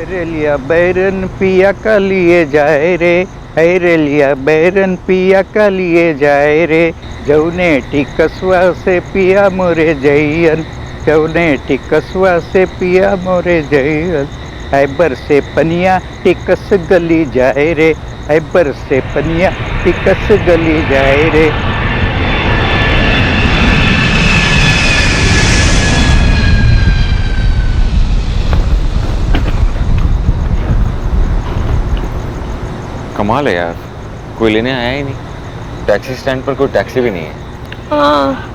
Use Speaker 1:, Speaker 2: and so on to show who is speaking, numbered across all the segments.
Speaker 1: रेलिया बैरन पिया का लिए जाए रे, है रेलिया बैरन पिया का लिए जाए रे, जौने टिकसवा से पिया मोरे जैयन, जौने टिकसवा से पिया मोरे जैयन, ऐबर से पनिया टिकस गली जाए रे, ऐबर से पनिया टिकस गली जाए रे।
Speaker 2: कमाल है यार, कोई लेने आया ही नहीं। टैक्सी स्टैंड पर कोई टैक्सी भी नहीं है।
Speaker 3: हाँ।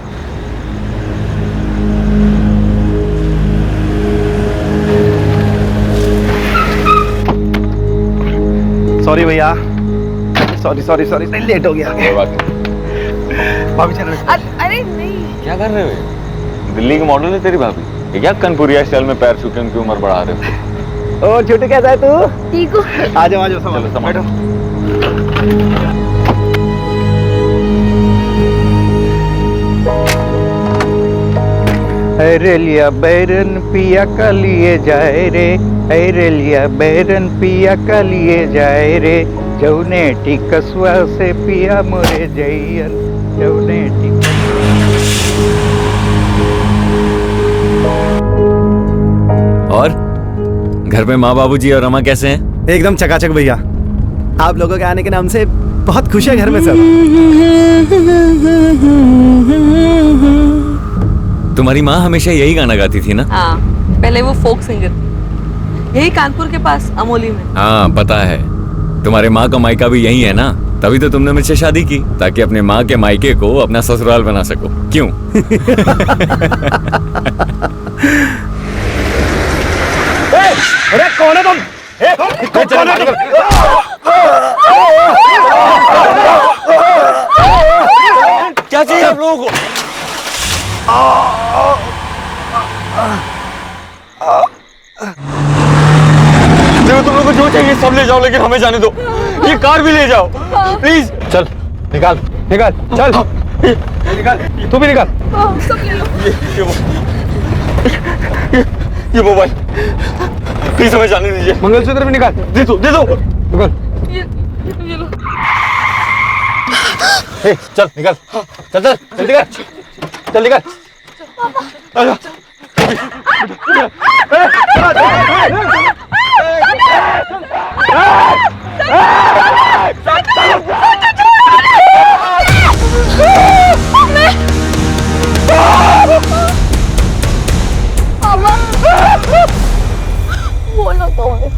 Speaker 4: सॉरी भैया, सॉरी सॉरी सॉरी, लेट हो गया।
Speaker 2: कोई बात नहीं।
Speaker 4: भाभी चलो।
Speaker 3: अरे नहीं,
Speaker 2: क्या कर रहे हो? दिल्ली की मॉडल है तेरी भाभी, ये क्या कनपुरिया स्टाइल में पैर छू के उनकी उम्र बढ़ा रहे हो?
Speaker 4: ओ छोटू, कैसा है तू?
Speaker 3: ठीक हो?
Speaker 4: आ जाओ
Speaker 2: चलो संभालो।
Speaker 1: है रेलिया बैरन पिया का लिए जाए रे, है रेलिया बैरन पिया का लिए जाए रे, जौने टिकसवा से पिया मोरे जैयन, जौने
Speaker 5: और घर में माँ बाबूजी और रमा कैसे हैं?
Speaker 4: एकदम चकाचक भैया, आप लोगों के आने के नाम से बहुत खुश है घर में सब।
Speaker 5: तुम्हारी माँ हमेशा यही गाना गाती थी ना?
Speaker 3: हाँ, पहले वो फोक सिंगर, यही कानपुर के पास अमोली में।
Speaker 5: हाँ पता है, तुम्हारे माँ का मायका भी यही है ना, तभी तो तुमने मुझसे शादी की, ताकि अपने माँ के मायके को अपना ससुराल बना सको। क्यों?
Speaker 4: अरे कौन है तुम? कौन है तुम?
Speaker 2: क्या चाहिए आप लोगों को? देखो, तुम लोगों को जो चाहिए सब ले जाओ, लेकिन हमें जाने दो। ये कार भी ले जाओ प्लीज।
Speaker 4: चल निकाल निकाल, चल निकाल, तू भी निकाल।
Speaker 3: सब ले लो।
Speaker 2: ये मोबाइल प्लीज हमें जाने दीजिए।
Speaker 4: मंगलसूत्र भी निकाल,
Speaker 2: दे दो
Speaker 4: निकाल।
Speaker 3: ये लो।
Speaker 4: चल निकाल, चल चल चल निकाल, चल निकाल।
Speaker 3: बोलो कौन है?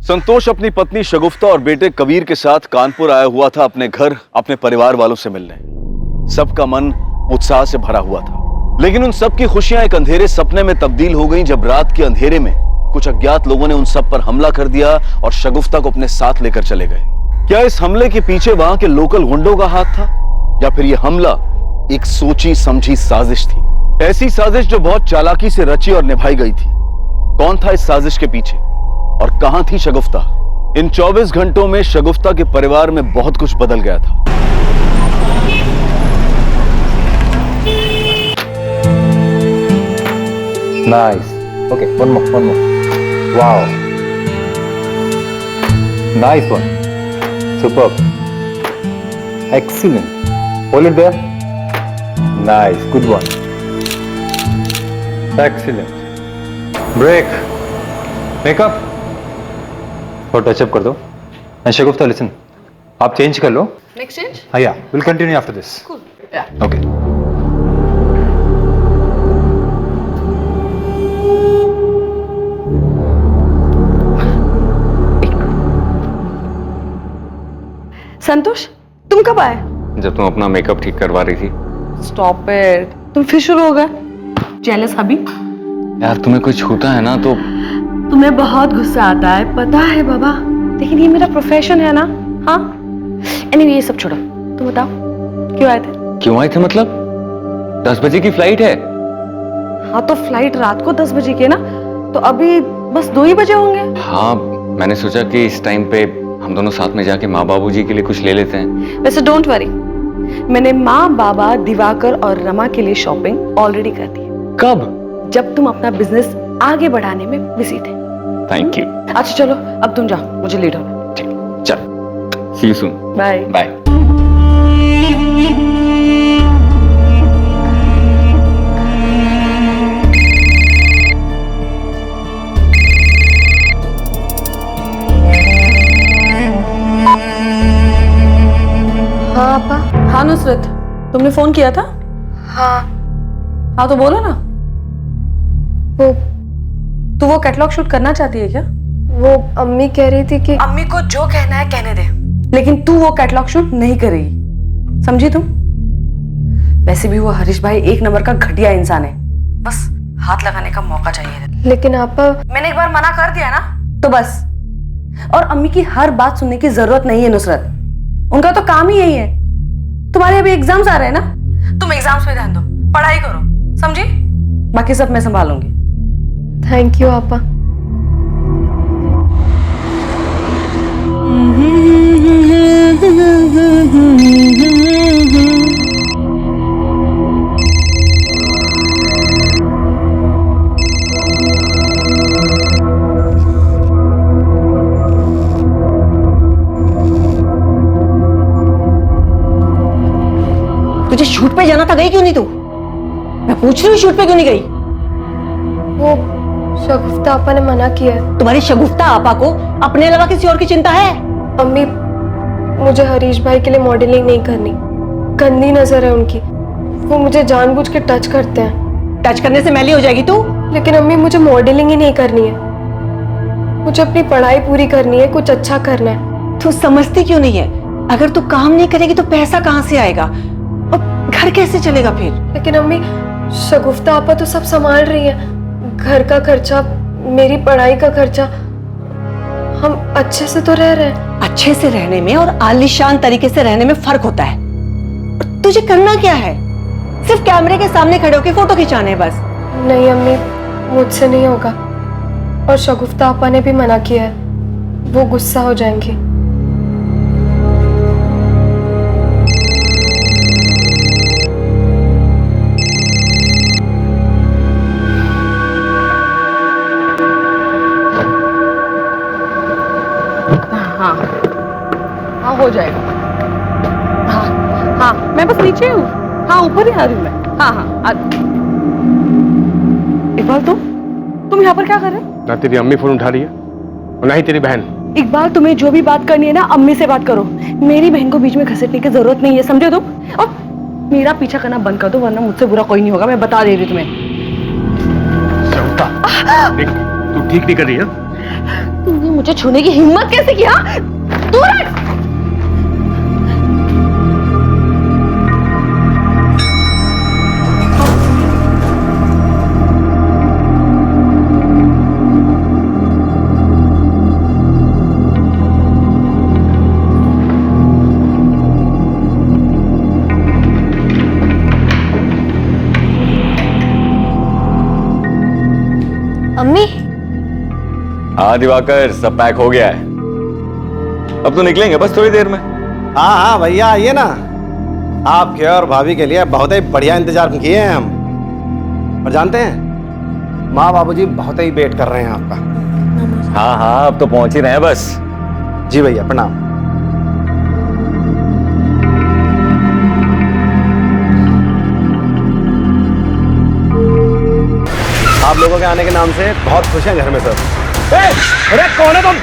Speaker 6: संतोष अपनी पत्नी शगुफ्ता और बेटे कबीर के साथ कानपुर आया हुआ था अपने घर, अपने परिवार वालों से मिलने। सबका मन उत्साह से भरा हुआ था, लेकिन उन सब की खुशियां एक अंधेरे सपने में तब्दील हो गईं जब रात के अंधेरे में कुछ अज्ञात लोगों ने उन सब पर हमला कर दिया और शगुफ्ता को अपने साथ लेकर चले गए। क्या इस हमले के पीछे वहां के लोकल गुंडों का हाथ था, या फिर यह हमला एक सोची समझी साजिश थी? ऐसी साजिश जो बहुत चालाकी से रची और निभाई गई थी। कौन था इस साजिश के पीछे और कहां थी शगुफ्ता? इन 24 घंटों में शगुफ्ता के परिवार में बहुत कुछ बदल गया था।
Speaker 7: Nice. Okay, one more. Wow. Nice one. Superb. Excellent. Hold it there. Nice. Good one. Excellent. Break. Make up. और टचअप कर दो। And Shagufta, listen. आप चेंज कर लो।
Speaker 3: Next change?
Speaker 7: हाँ, yeah. We'll continue after this.
Speaker 3: Cool. Yeah.
Speaker 7: Okay.
Speaker 3: संतोष, तुम कब आए?
Speaker 2: जब तुम अपना मेकअप ठीक करवा रही थी।
Speaker 3: Stop it. तुम फिर शुरू हो गए? Jealous हबी?
Speaker 2: यार तुम्हें कोई छूता है ना तो
Speaker 3: तुम्हें बहुत गुस्सा आता है, पता है बाबा, लेकिन ये मेरा प्रोफेशन है ना। हाँ, एनीवे ये सब छोड़ो, तुम बताओ क्यों आए थे?
Speaker 2: क्यों आए थे मतलब? 10 बजे की फ्लाइट है।
Speaker 3: हाँ तो फ्लाइट रात को 10 बजे की है ना, तो अभी बस 2 ही बजे होंगे।
Speaker 2: हाँ, मैंने सोचा कि इस टाइम पे हम दोनों साथ में जाके माँ बाबूजी के लिए कुछ ले लेते हैं।
Speaker 3: वैसे डोंट वरी, मैंने माँ बाबा दिवाकर और रमा के लिए शॉपिंग ऑलरेडी कर दी है।
Speaker 7: कब?
Speaker 3: जब तुम अपना बिजनेस आगे बढ़ाने में बिजी थे।
Speaker 2: Thank you.
Speaker 3: अच्छा चलो अब तुम जाओ, मुझे लेट होना।
Speaker 2: चल, सी यू सून।
Speaker 3: बाय।
Speaker 2: बाय।
Speaker 3: हाँ पापा। हाँ नुसरत, तुमने फोन किया था?
Speaker 8: हाँ।
Speaker 3: हाँ तो बोलो ना। तू वो कैटलॉग शूट करना चाहती है क्या?
Speaker 8: वो अम्मी कह रही थी कि
Speaker 3: अम्मी को जो कहना है कहने दे, लेकिन तू वो कैटलॉग शूट नहीं करेगी, समझी तुम? वैसे भी वो हरीश भाई एक नंबर का घटिया इंसान है, बस हाथ लगाने का मौका चाहिए।
Speaker 8: लेकिन आपा
Speaker 3: मैंने एक बार मना कर दिया ना तो बस। और अम्मी की हर बात सुनने की जरूरत नहीं है नुसरत, उनका तो काम ही यही है। तुम्हारे अभी एग्जाम्स आ रहे हैं ना, तुम एग्जाम्स पे ध्यान दो, पढ़ाई करो, समझी? बाकी सब मैं संभालूंगी।
Speaker 8: थैंक यू आपा।
Speaker 3: तुझे शूट पे जाना था, गई क्यों नहीं तू? मैं पूछ रही हूँ शूट पे क्यों नहीं गई?
Speaker 8: वो शगुफ्ता आपा ने मना किया है।
Speaker 3: तुम्हारी शगुफ्ता आपा को अपने अलावा किसी और की चिंता है?
Speaker 8: अम्मी, मुझे हरीश भाई के लिए मॉडलिंग नहीं करनी, गंदी नजर है उनकी, वो मुझे जानबूझ के टच करते हैं।
Speaker 3: टच करने से मैली हो जाएगी तू।
Speaker 8: लेकिन अम्मी मुझे मॉडलिंग ही नहीं करनी है, मुझे अपनी पढ़ाई पूरी करनी है, कुछ अच्छा करना है।
Speaker 3: तू समझती क्यों नहीं है? अगर तू काम नहीं करेगी तो पैसा कहाँ से आएगा और घर कैसे चलेगा फिर?
Speaker 8: लेकिन अम्मी, शगुफ्ता आपा तो सब संभाल रही है, घर का खर्चा, मेरी पढ़ाई का खर्चा, हम अच्छे से तो रह रहे हैं।
Speaker 3: अच्छे से रहने में और आलीशान तरीके से रहने में फर्क होता है। और तुझे करना क्या है? सिर्फ कैमरे के सामने खड़े होकर फोटो खिंचाने हैं बस।
Speaker 8: नहीं अम्मी, मुझसे नहीं होगा, और शगुफ्ता आपा ने भी मना किया है, वो गुस्सा हो जाएंगी।
Speaker 3: हाँ हो जाएगा। हाँ हाँ मैं बस नीचे हूँ। हाँ ऊपर ही आ रही हूँ मैं। हाँ हाँ इकबाल, तुम यहाँ पर क्या कर रहे हो?
Speaker 4: ना तेरी अम्मी फोन उठा रही है और ना ही तेरी बहन।
Speaker 3: इकबाल, तुम्हें जो भी बात करनी है ना अम्मी से बात करो, मेरी बहन को बीच में घसीटने की जरूरत नहीं है, समझे तुम? और मेरा पीछा करना बंद कर दो, वरना मुझसे बुरा कोई नहीं होगा, मैं बता दे रही तुम्हें।
Speaker 4: तू ठीक नहीं कर रही है?
Speaker 3: तुमने मुझे छूने की हिम्मत कैसे किया? दूर हट!
Speaker 8: अम्मी,
Speaker 2: हाँ दिवाकर, सब पैक हो गया है, अब तो निकलेंगे बस थोड़ी देर में।
Speaker 9: हाँ हाँ भैया आइए ना, आपके और भाभी के लिए बहुत ही बढ़िया इंतजार किए हैं हम। और जानते हैं, माँ बाबूजी बहुत ही वेट कर रहे हैं आपका।
Speaker 2: हाँ हाँ अब तो पहुंच ही रहे हैं बस।
Speaker 9: जी भैया प्रणाम। आप लोगों के आने के नाम से बहुत खुश हैं घर में सर।
Speaker 4: अरे कौन है तुम?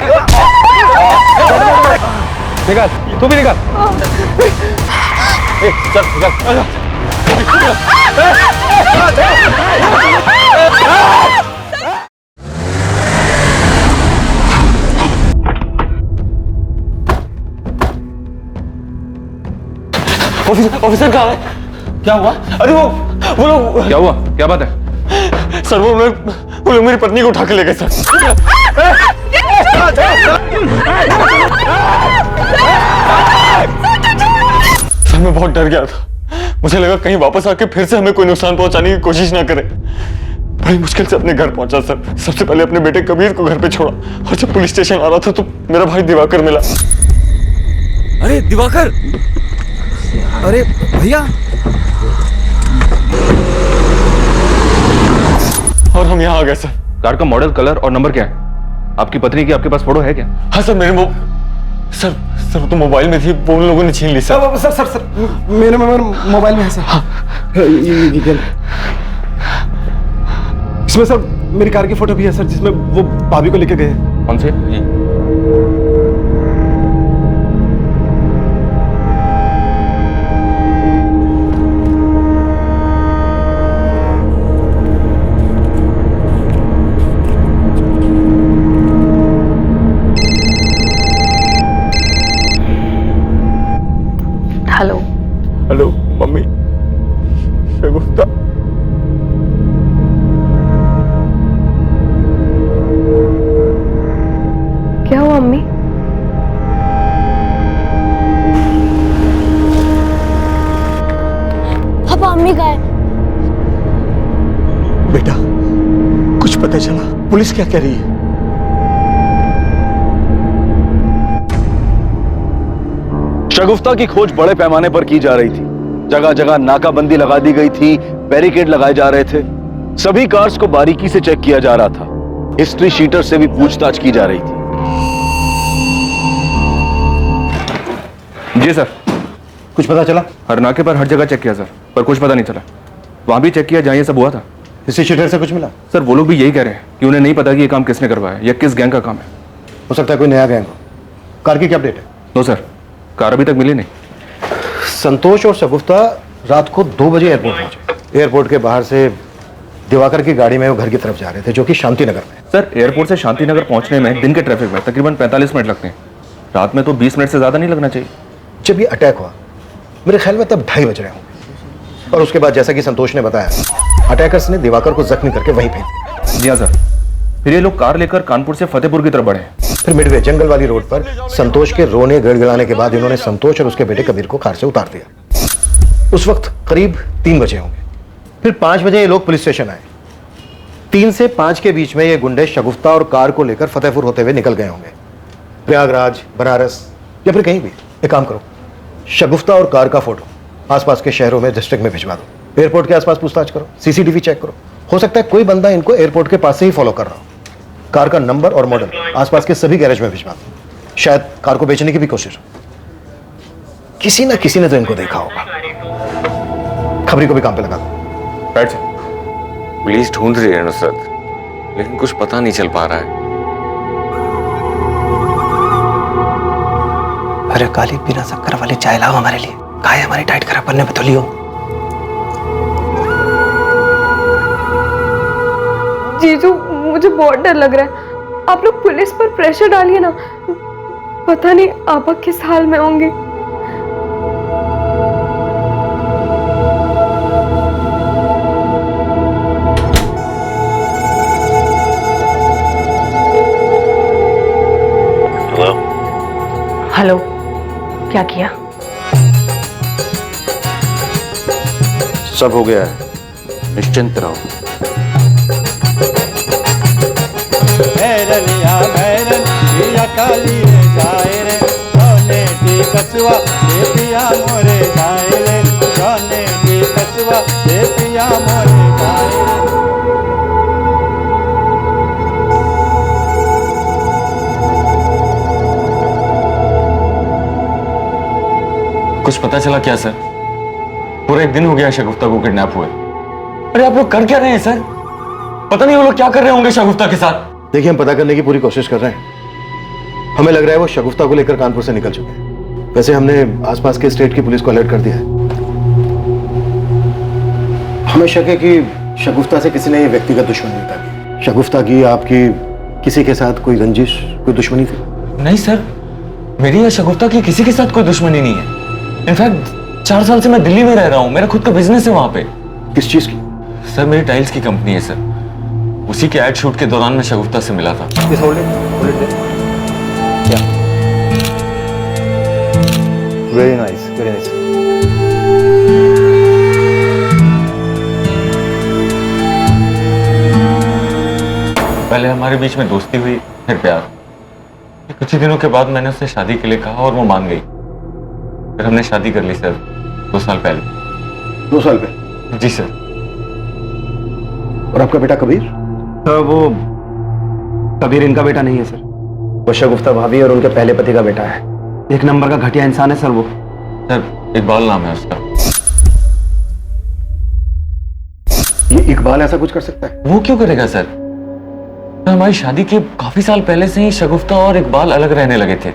Speaker 7: निकाल, तू भी निकाल।
Speaker 9: चल निकल।
Speaker 4: ऑफिसर कहाँ है?
Speaker 9: क्या हुआ?
Speaker 4: अरे वो लोग।
Speaker 7: क्या हुआ? क्या बात है?
Speaker 4: सर वो लोग मेरी पत्नी को उठा के ले गए सर। सर मैं बहुत डर गया था, मुझे लगा कहीं वापस आके फिर से हमें कोई नुकसान पहुंचाने की कोशिश ना करे। बड़ी मुश्किल से अपने घर पहुंचा सर। सबसे पहले अपने बेटे कबीर को घर पे छोड़ा, और जब पुलिस स्टेशन आ रहा था तो मेरा भाई दिवाकर मिला।
Speaker 5: अरे दिवाकर!
Speaker 9: अरे भैया,
Speaker 4: हम यहाँ आ गए सर।
Speaker 10: कार का मॉडल, कलर और नंबर क्या है? आपकी पत्नी की आपके पास फोटो है क्या?
Speaker 4: हाँ सर, मेरे सर सर तो मोबाइल में थी, वो उन लोगों ने छीन ली सर।
Speaker 9: सर मेरे मोबाइल में है सर। हाँ। इसमें सर मेरी कार की फोटो भी है सर, जिसमें वो भाभी को लेके गए।
Speaker 10: कौन से?
Speaker 3: हेलो।
Speaker 4: हेलो मम्मी, शगुफ्ता।
Speaker 8: क्या हुआ अम्मी?
Speaker 11: पापा अम्मी का है।
Speaker 9: बेटा कुछ पता चला? पुलिस क्या कह रही है?
Speaker 6: शगुफ्ता की खोज बड़े पैमाने पर की जा रही थी। जगह जगह नाकाबंदी लगा दी गई थी, बैरिकेड लगाए जा रहे थे, सभी कार्स को बारीकी से चेक किया जा रहा था, हिस्ट्री शीटर से भी पूछताछ की जा रही थी।
Speaker 10: जी सर।
Speaker 9: कुछ पता चला?
Speaker 10: हर नाके पर हर जगह चेक किया सर, पर कुछ पता नहीं चला। वहां भी चेक किया जहां ये सब हुआ था।
Speaker 9: हिस्ट्री शीटर से कुछ मिला?
Speaker 10: सर वो लोग भी यही कह रहे हैं कि उन्हें नहीं पता कि ये काम किसने करवाया या किस गैंग का काम है।
Speaker 9: हो सकता है कोई नया गैंग हो। कार की क्या अपडेट है?
Speaker 10: नो सर, कार अभी तक मिली नहीं।
Speaker 9: संतोष और शगुफ्ता रात को 2 बजे एयरपोर्ट पहुंचे। एयरपोर्ट के बाहर से दिवाकर की गाड़ी में वो घर की तरफ जा रहे थे, जो कि शांति नगर में।
Speaker 10: सर एयरपोर्ट से शांति नगर पहुंचने में दिन के ट्रैफिक में तकरीबन 45 मिनट लगते हैं। रात में तो 20 मिनट से ज्यादा नहीं लगना चाहिए।
Speaker 9: जब ये अटैक हुआ मेरे ख्याल में तब 2:30 बज रहे होंगे, और उसके बाद जैसा कि संतोष ने बताया, अटैकर्स ने दिवाकर को जख्मी करके वहीं फेंक दिया।
Speaker 10: जी हाँ सर। फिर ये लोग कार लेकर कानपुर से फतेहपुर की तरफ बढ़े।
Speaker 9: फिर मिडवे जंगल वाली रोड पर संतोष के रोने गड़गड़ाने के बाद इन्होंने संतोष और उसके बेटे कबीर को कार से उतार दिया। उस वक्त करीब 3 बजे होंगे। फिर 5 बजे ये लोग पुलिस स्टेशन आए। 3 से 5 के बीच में ये गुंडे शगुफ्ता और कार को लेकर फतेहपुर होते हुए निकल गए होंगे, प्रयागराज, बनारस या फिर कहीं भी। एक काम करो, शगुफ्ता और कार का फोटो आसपास के शहरों में डिस्ट्रिक्ट में भिजवा दो। एयरपोर्ट के आसपास पूछताछ करो, सीसीटीवी चेक करो। हो सकता है कोई बंदा इनको एयरपोर्ट के पास से ही फॉलो कर रहा हो। कार का नंबर और मॉडल आसपास के सभी गैरेज में भिजवा दो। शायद कार को बेचने की भी कोशिश हो। किसी ना किसी ने तो इनको देखा होगा। खबरी को भी काम पे लगा दो।
Speaker 10: बैठ।
Speaker 2: पुलिस ढूंढ रही है नुसरत, लेकिन कुछ पता नहीं चल पा रहा है।
Speaker 9: अरे काली बिना शक्कर वाली चाय लाओ हमारे लिए। कहा है हमारी डाइट खराब करने में तो लियो।
Speaker 8: जीजू मुझे बहुत डर लग रहा है। आप लोग पुलिस पर प्रेशर डालिए ना, पता नहीं आपा किस हाल में होंगे।
Speaker 3: हेलो, क्या किया?
Speaker 6: सब हो गया है, निश्चिंत रहो।
Speaker 4: कुछ पता चला क्या सर? पूरा 1 दिन हो गया शगुफ्ता को किडनैप हुए। अरे आप लोग कर क्या रहे हैं सर? पता नहीं वो लोग क्या कर रहे होंगे शगुफ्ता के साथ।
Speaker 9: देखिए हम पता करने की पूरी कोशिश कर रहे हैं। हमें लग रहा है वो शगुफ्ता को लेकर कानपुर से निकल चुके हैं। वैसे हमने आसपास के स्टेट की पुलिस को अलर्ट कर दिया है। हमें शक है कि शगुफ्ता से किसी ने ये व्यक्तिगत दुश्मनी निकाली। शगुफ्ता की आपकी किसी के साथ कोई रंजिश, कोई दुश्मनी थी?
Speaker 4: नहीं सर, मेरी या शगुफ्ता की किसी के साथ कोई दुश्मनी नहीं है। इनफैक्ट 4 साल से मैं दिल्ली में रह रहा हूँ, मेरा खुद का बिजनेस है वहां पे।
Speaker 9: किस चीज की?
Speaker 4: सर मेरी टाइल्स की कंपनी है सर। उसी के एड शूट के दौरान मैं शगुफ्ता से मिला था।
Speaker 9: Very nice, very nice.
Speaker 4: पहले हमारे बीच में दोस्ती हुई, फिर प्यार। कुछ ही दिनों के बाद मैंने उससे शादी के लिए कहा और वो मान गई। फिर हमने शादी कर ली सर 2 साल पहले।
Speaker 9: 2 साल पहले?
Speaker 4: जी सर।
Speaker 9: और आपका बेटा कबीर? तो वो कबीर इनका बेटा नहीं है सर, वो शगुफ्ता भाभी और उनके पहले पति का बेटा है। एक नंबर का घटिया इंसान है सर वो।
Speaker 10: सर इकबाल नाम है उसका।
Speaker 9: ये इकबाल ऐसा कुछ कर सकता है?
Speaker 10: वो क्यों करेगा सर? हमारी शादी के काफी साल पहले से ही शगुफ्ता और इकबाल अलग रहने लगे थे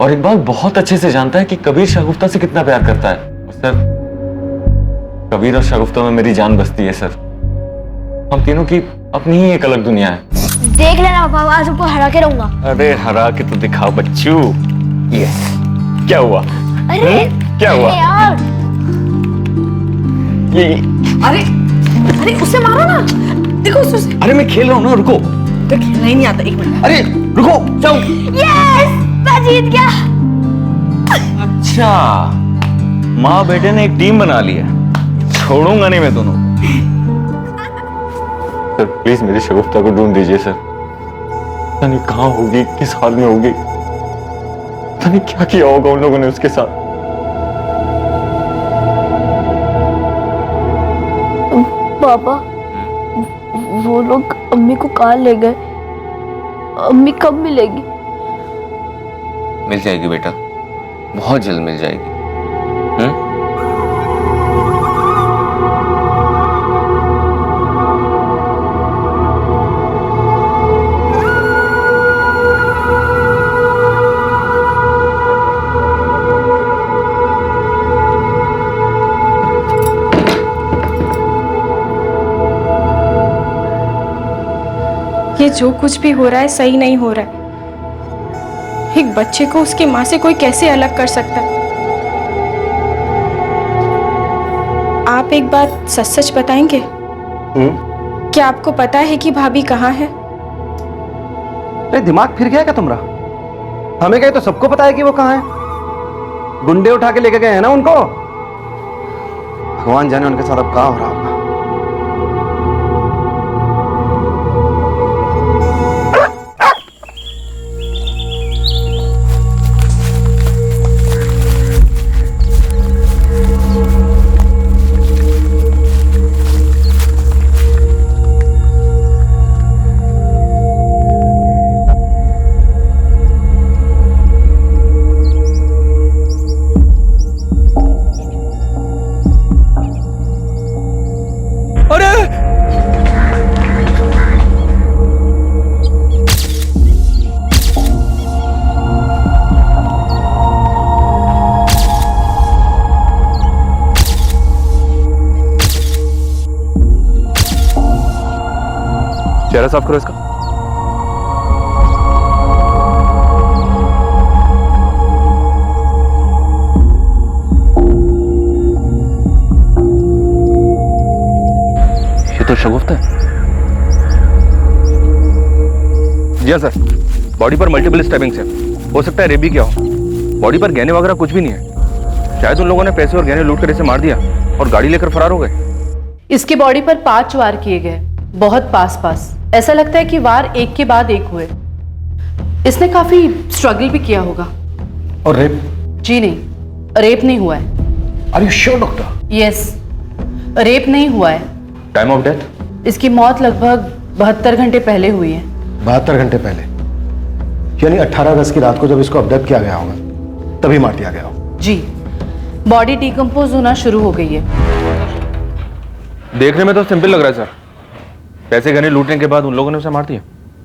Speaker 10: और इकबाल बहुत अच्छे से जानता है कि कबीर शगुफ्ता से कितना प्यार करता है। सर कबीर और शगुफ्ता में मेरी जान बसती है सर। हम तीनों की अपनी ही एक अलग दुनिया है।
Speaker 11: देख लेना पापा, आज आपको हरा के रहूंगा।
Speaker 10: अरे हरा के तो दिखाओ बच्चू। ये क्या हुआ?
Speaker 11: अरे
Speaker 10: क्या हुआ?
Speaker 11: अरे यार,
Speaker 10: ये
Speaker 3: अरे अरे उससे मारो ना, देखो उससे।
Speaker 10: अरे मैं खेल रहा हूँ ना, रुको।
Speaker 3: तो खेलना ही नहीं आता, एक मिनट।
Speaker 10: अरे रुको, जाओ।
Speaker 11: यस, मैं जीत गया।
Speaker 10: अच्छा, माँ बेटे ने एक टीम बना ली है। छोड़ूंगा नहीं मैं दोनों। सर प्लीज मेरी शगुफ्ता को ढूंढ दीजिए सर। पता नहीं कहाँ होगी, किस हाल में होगी, पता नहीं क्या किया होगा उन लोगों ने उसके साथ।
Speaker 11: पापा, वो लोग अम्मी को कहाँ ले गए? अम्मी कब मिलेगी?
Speaker 2: मिल जाएगी बेटा, बहुत जल्द मिल जाएगी।
Speaker 8: ये जो कुछ भी हो रहा है सही नहीं हो रहा है। एक बच्चे को उसकी माँ से कोई कैसे अलग कर सकता है? आप एक बात सच सच बताएंगे? क्या आपको पता है कि भाभी कहाँ है?
Speaker 9: अरे दिमाग फिर गया क्या तुम्हारा? हमें कहे तो सबको पता है कि वो कहाँ है। गुंडे उठा के लेके गए हैं ना उनको। भगवान जाने उनके साथ अब क्या हो रहा होगा।
Speaker 10: चेहरा साफ करो इसका।
Speaker 6: ये तो शगुफ्ता है।
Speaker 10: जी हाँ सर, बॉडी पर मल्टीपल स्टैबिंग्स है। हो सकता है रेप भी क्या हो। बॉडी पर गहने वगैरह कुछ भी नहीं है। शायद उन लोगों ने पैसे और गहने लूट कर इसे मार दिया और गाड़ी लेकर फरार हो गए।
Speaker 12: इसकी बॉडी पर 5 वार किए गए, बहुत पास पास। ऐसा लगता है कि वार एक के बाद एक हुए। इसने काफी स्ट्रगल भी किया होगा।
Speaker 9: और रेप?
Speaker 12: जी नहीं, रेप नहीं हुआ है।
Speaker 9: Are you sure doctor?
Speaker 12: Yes, rape नहीं हुआ है।
Speaker 10: Time of death?
Speaker 12: इसकी मौत लगभग 72 घंटे पहले हुई है।
Speaker 9: 72 घंटे पहले? यानी 18 अगस्त की रात को जब इसको अबदत किया गया होगा तभी मार दिया गया होगा।
Speaker 12: जी, बॉडी डिकम्पोज होना शुरू हो गई है।
Speaker 10: देखने में तो सिंपल लग रहा है सर। पैसे गहने लूटने के बाद उन लोगों ने उसे मार दिया।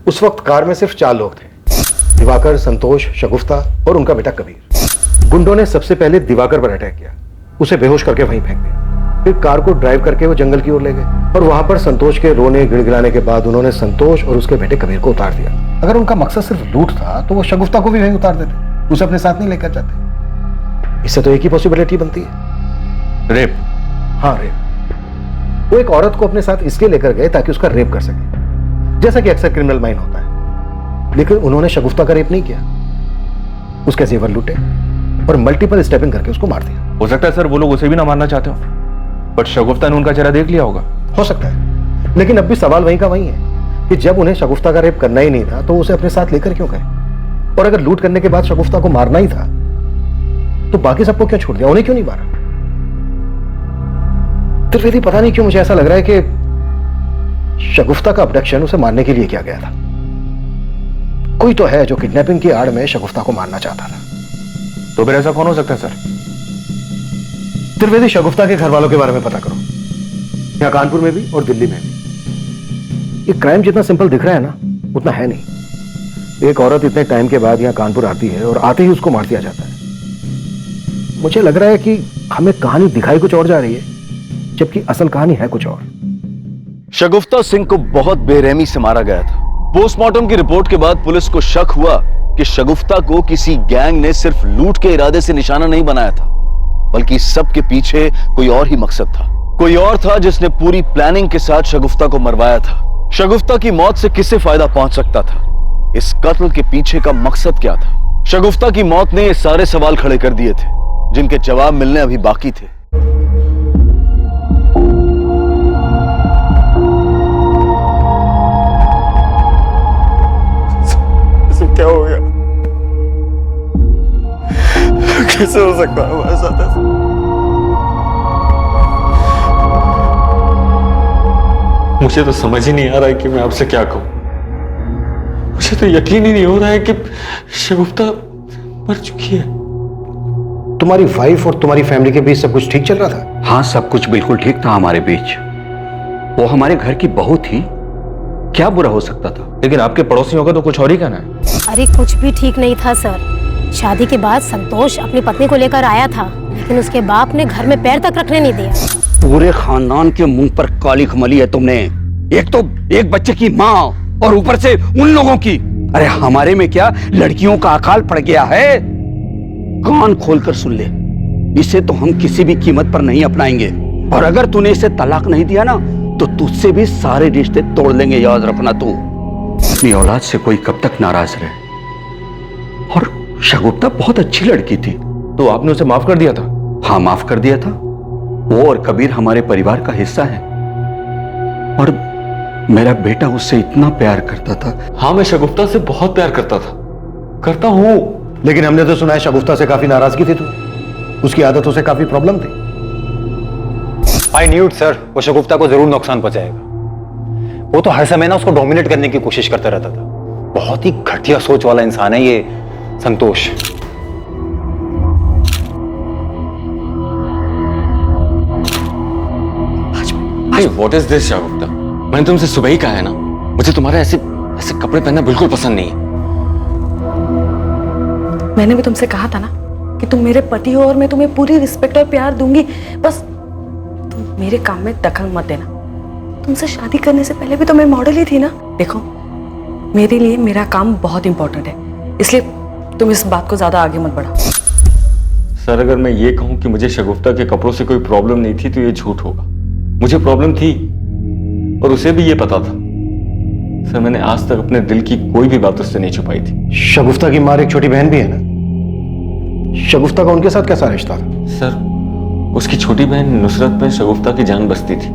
Speaker 9: उस वक्त कार में सिर्फ 4 लोग थे, दिवाकर, संतोष, शगुफ्ता और उनका बेटा कबीर। गुंडों ने सबसे पहले दिवाकर पर अटैक किया, उसे बेहोश करके वहीं फेंक दिया। फिर कार को ड्राइव करके वो जंगल की ओर ले गए और वहां पर संतोष के रोने गिड़गिड़ाने के बाद उन्होंने संतोष और उसके बेटे कबीर को उतार दिया। अगर उनका मकसद सिर्फ लूट था तो वो शगुफ्ता को भी वहीं उतार देते, उसे अपने साथ नहीं लेकर जाते। इससे तो एक ही पॉसिबिलिटी बनती है,
Speaker 10: रेप।
Speaker 9: हाँ रेप। वो एक औरत को अपने साथ इसलिए लेकर गए ताकि उसका रेप कर सके, जैसा कि अक्सर क्रिमिनल माइंड होता है। लेकिन उन्होंने शगुफ्ता का रेप नहीं किया, उसके जेवर लूटे और मल्टीपल स्टेपिंग करके उसको मार दिया।
Speaker 10: हो सकता है सर वो लोग उसे भी ना मारना चाहते हो, बट शगुफ्ता ने उनका चेहरा देख लिया होगा।
Speaker 9: हो सकता है, लेकिन अब भी सवाल वहीं का वहीं है कि जब उन्हें शगुफ्ता का रेप करना ही नहीं था तो उसे अपने साथ लेकर क्यों गए? और अगर लूट करने के बाद शगुफ्ता को मारना ही था तो बाकी सबको क्यों छोड़ दिया, उन्हें क्यों नहीं मारा? त्रिवेदी, पता नहीं क्यों मुझे ऐसा लग रहा है कि शगुफ्ता का अबडक्शन उसे मारने के लिए किया गया था। कोई तो है जो किडनैपिंग की आड़ में शगुफ्ता को मारना चाहता था।
Speaker 7: तो फिर ऐसा कौन हो सकता है सर?
Speaker 9: त्रिवेदी, शगुफ्ता के घर वालों के बारे में पता करो, यहाँ कानपुर में भी और दिल्ली में भी। ये क्राइम जितना सिंपल दिख रहा है ना, उतना है नहीं। एक औरत इतने टाइम के बाद यहाँ कानपुर आती है और आते ही उसको मार दिया जाता है। मुझे लग रहा है कि हमें कहानी दिखाई कुछ और जा रही है, जबकि असल कहानी है कुछ और।
Speaker 6: शगुफ्ता सिंह को बहुत बेरहमी से मारा गया था। पोस्टमार्टम की रिपोर्ट के बाद पुलिस को शक हुआ कि शगुफ्ता को किसी गैंग ने सिर्फ लूट के इरादे से निशाना नहीं बनाया था, बल्कि सबके पीछे कोई और ही मकसद था। कोई और था जिसने पूरी प्लानिंग के साथ शगुफ्ता को मरवाया था। शगुफ्ता की मौत से किसे फायदा पहुंच सकता था? इस कत्ल के पीछे का मकसद क्या था? शगुफ्ता की मौत ने ये सारे सवाल खड़े कर दिए थे, जिनके जवाब मिलने अभी बाकी थे।
Speaker 4: क्या हो गया? कैसे हो सकता है हमारे साथ ऐसा? मुझे तो समझ ही नहीं आ रहा है कि मैं आपसे क्या कहूं। मुझे तो यकीन ही नहीं हो रहा है कि शगुफ्ता मर चुकी है।
Speaker 9: तुम्हारी वाइफ और तुम्हारी फैमिली के बीच सब कुछ ठीक चल रहा था?
Speaker 13: हाँ, सब कुछ बिल्कुल ठीक था हमारे बीच। वो हमारे घर की बहू थी, क्या बुरा हो सकता था?
Speaker 7: लेकिन आपके पड़ोसियों का तो कुछ और ही कहना है।
Speaker 11: अरे कुछ भी ठीक नहीं था सर। शादी के बाद संतोष अपनी पत्नी को लेकर आया था, लेकिन उसके बाप ने घर में पैर तक रखने नहीं दिया।
Speaker 13: पूरे खानदान के मुंह पर काली खमली है तुमने। एक तो एक बच्चे की माँ और ऊपर से उन लोगों की। अरे हमारे में क्या लड़कियों का अकाल पड़ गया है? कान खोलकर सुन ले, इसे तो हम किसी भी कीमत पर नहीं अपनाएंगे। और अगर तूने इसे तलाक नहीं दिया ना, तो तुझसे भी सारे रिश्ते तोड़ लेंगे। याद रखना, तू अपनी औलाद से कोई कब तक नाराज रहे। और शगुफ्ता बहुत अच्छी लड़की थी।
Speaker 7: तो आपने उसे माफ कर दिया था?
Speaker 13: हाँ, माफ कर दिया था। वो और कबीर हमारे परिवार का हिस्सा है और मेरा बेटा उससे इतना प्यार करता था।
Speaker 4: हाँ, मैं शगुफ्ता से बहुत प्यार करता था, करता हूं।
Speaker 9: लेकिन हमने तो सुना है शगुफ्ता से काफी नाराजगी थी तुम्हें, उसकी आदतों से काफी प्रॉब्लम थी।
Speaker 7: आई न्यू इट सर, वो शगुफ्ता को जरूर नुकसान पहुंचाएगा। वो तो हर समय ना उसको डोमिनेट करने की कोशिश करता रहता था। बहुत ही घटिया सोच वाला इंसान है ये संतोष।
Speaker 10: व्हाट इज दिस शगुफ्ता? मैंने तुमसे सुबह ही कहा है ना, मुझे तुम्हारे ऐसे ऐसे कपड़े पहनना बिल्कुल पसंद नहीं है।
Speaker 3: मैंने भी तुमसे कहा था ना कि तुम मेरे पति हो और मैं तुम्हें पूरी रिस्पेक्ट और प्यार दूंगी, बस तुम मेरे काम में दखल मत देना। तुमसे शादी करने से पहले भी तो मैं मॉडल ही थी ना। देखो, मेरे लिए मेरा काम बहुत इंपॉर्टेंट है, इसलिए तुम इस बात को ज्यादा आगे मत बढ़ाओ।
Speaker 10: सर, अगर मैं ये कहूं कि मुझे शगुफ्ता के कपड़ों से कोई प्रॉब्लम नहीं थी तो ये झूठ होगा। मुझे प्रॉब्लम थी और उसे भी ये पता था। सर, मैंने आज तक अपने दिल की कोई भी बात उससे नहीं छुपाई थी।
Speaker 9: शगुफ्ता की मां एक छोटी बहन भी है ना, शगुफ्ता का उनके साथ कैसा रिश्ता था?
Speaker 10: सर, उसकी छोटी बहन नुसरत में शगुफ्ता की जान बसती थी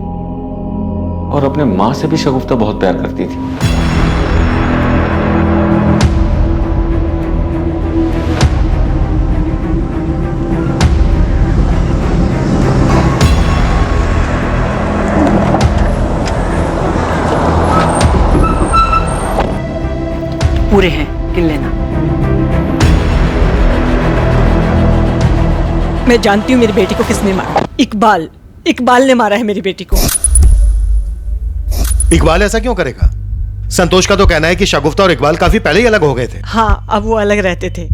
Speaker 10: और अपने मां से भी शगुफ्ता बहुत प्यार करती थी।
Speaker 3: पूरे हैं, गिन लेना।
Speaker 14: मैं जानती हूँ मेरी बेटी को किसने मारा। इकबाल ने मारा है मेरी बेटी को।
Speaker 9: इकबाल ऐसा क्यों करेगा? संतोष का तो कहना है कि शगुफ्ता और इकबाल काफी पहले ही अलग हो गए थे।
Speaker 14: हाँ, अब वो अलग रहते थे,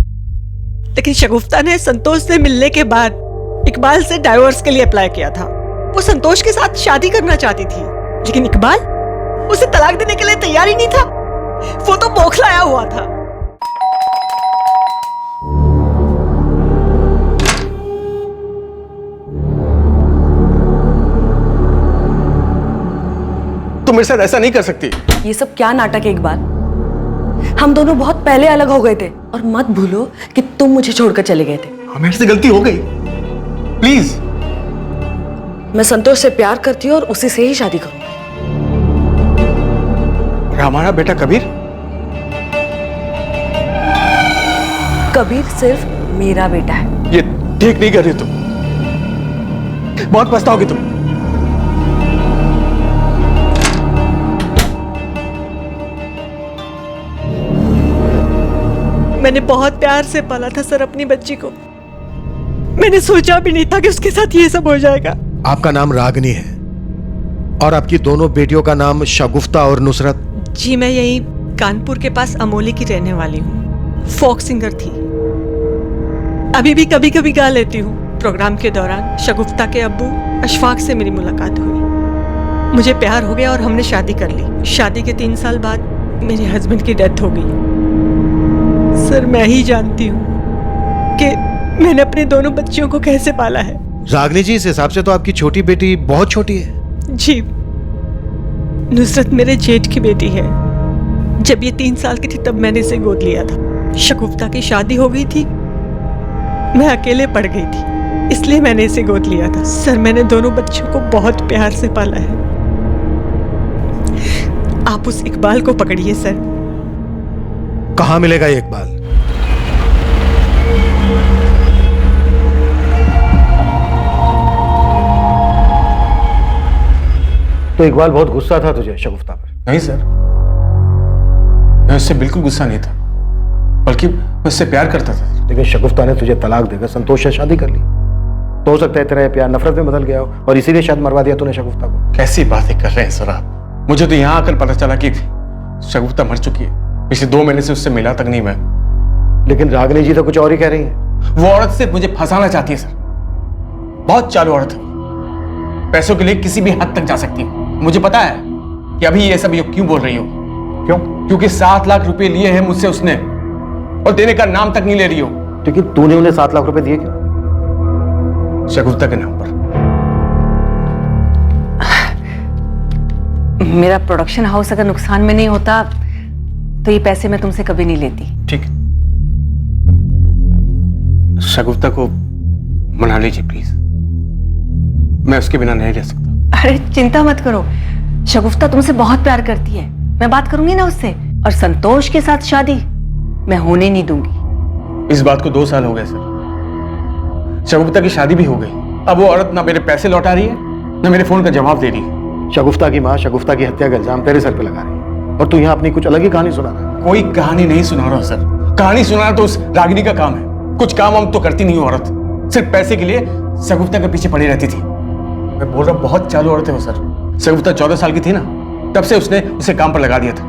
Speaker 14: लेकिन शगुफ्ता ने संतोष से मिलने के बाद इकबाल से डाइवोर्स के लिए अप्लाई किया था। वो संतोष के साथ शादी करना चाहती थी, लेकिन इकबाल उसे तलाक देने के लिए तैयार ही नहीं था। वो तो बौखलाया हुआ था।
Speaker 9: तुम मेरे साथ ऐसा नहीं कर सकती।
Speaker 3: ये सब क्या नाटक है इकबाल? हम दोनों बहुत पहले अलग हो गए थे और मत भूलो कि तुम मुझे छोड़कर चले गए थे।
Speaker 9: मेरे से गलती हो गई, प्लीज।
Speaker 3: मैं संतोष से प्यार करती हूँ और उसी से ही शादी करूंगी।
Speaker 9: हमारा बेटा कबीर?
Speaker 3: कबीर सिर्फ मेरा बेटा है।
Speaker 9: ये ठीक नहीं कर रही तुम, बहुत पछताओगी तुम।
Speaker 14: मैंने बहुत प्यार से पाला था सर अपनी बच्ची को। मैंने सोचा भी नहीं था कि उसके साथ ये सब हो जाएगा।
Speaker 15: आपका नाम रागनी है और आपकी दोनों बेटियों का नाम शगुफ्ता और नुसरत।
Speaker 14: जी मैं यही कानपुर के पास अमोली की रहने वाली हूँ। फोक सिंगर थी, अभी भी कभी कभी गा लेती हूँ। प्रोग्राम के दौरान शगुफ्ता के अब्बू अशफाक से मेरी मुलाकात हुई। मुझे प्यार हो गया और हमने शादी कर ली। शादी के 3 साल बाद मेरे हस्बैंड की डेथ हो गई। सर मैं ही जानती हूँ कि मैंने अपने दोनों बच्चियों को कैसे पाला है।
Speaker 15: रागनी जी, इस हिसाब से तो आपकी छोटी बेटी बहुत छोटी है।
Speaker 14: जी, नुसरत मेरे जेठ की बेटी है। जब ये 3 साल की थी तब मैंने इसे गोद लिया था। शगुफ्ता की शादी हो गई थी, मैं अकेले पड़ गई थी, इसलिए मैंने इसे गोद लिया था। सर मैंने दोनों बच्चों को बहुत प्यार से पाला है। आप उस इकबाल को पकड़िए सर।
Speaker 15: कहाँ मिलेगा ये इकबाल? तो इकबाल बहुत गुस्सा था तुझे शगुफ्ता पर?
Speaker 16: नहीं सर, मैं उससे बिल्कुल गुस्सा नहीं था, बल्कि मैं उससे प्यार करता था।
Speaker 15: लेकिन शगुफ्ता ने तुझे तलाक देकर संतोष से शादी कर ली, तो हो सकता है तेरा ये प्यार नफरत में बदल गया हो और इसीलिए शायद मरवा दिया तूने शगुफ्ता को।
Speaker 16: कैसी बातें कर रहे हैं सर आप? मुझे तो यहाँ आकर पता चला कि शगुफ्ता मर चुकी है। पिछले 2 महीने से उससे मिला तक नहीं मैं।
Speaker 15: लेकिन रागनी जी तो कुछ और ही कह रही है।
Speaker 16: वो औरत सिर्फ मुझे फंसाना चाहती है सर। बहुत चालू औरत है, पैसों के लिए किसी भी हद तक जा सकती है। मुझे पता है कि अभी ये सब क्यों बोल रही हो।
Speaker 15: क्यों?
Speaker 16: क्योंकि 7 लाख रुपए लिए हैं मुझसे उसने और देने का नाम तक नहीं ले रही हो।
Speaker 15: लेकिन तूने उन्हें 7 लाख रुपए दिए क्यों?
Speaker 16: शगुफ्ता के नाम पर।
Speaker 3: मेरा प्रोडक्शन हाउस अगर नुकसान में नहीं होता तो ये पैसे मैं तुमसे कभी नहीं लेती।
Speaker 16: ठीक, शगुफ्ता को मना लीजिए प्लीज, मैं उसके बिना नहीं रह सकता।
Speaker 3: अरे चिंता मत करो, शगुफ्ता तुमसे बहुत प्यार करती है। मैं बात करूंगी ना उससे, और संतोष के साथ शादी मैं होने नहीं दूंगी।
Speaker 16: इस बात को 2 साल हो गए सर। शगुफ्ता की शादी भी हो गई, अब वो औरत ना मेरे पैसे लौटा रही है ना मेरे फोन का जवाब दे रही है।
Speaker 15: शगुफ्ता की माँ शगुफ्ता की हत्या का इल्जाम तेरे सर पे लगा रही है और तू यहाँ अपनी कुछ अलग ही कहानी सुना रहा है।
Speaker 16: कोई कहानी नहीं सुना रहा सर, कहानी सुनाना तो उस रागिनी का काम है। कुछ काम हम तो करती नहीं औरत, सिर्फ पैसे के लिए शगुफ्ता के पीछे पड़ी रहती थी। मैं बोल रहा हूँ बहुत चालू औरत है वो सर। शगुफ्ता 14 साल की थी ना, तब से उसने उसे काम पर लगा दिया था।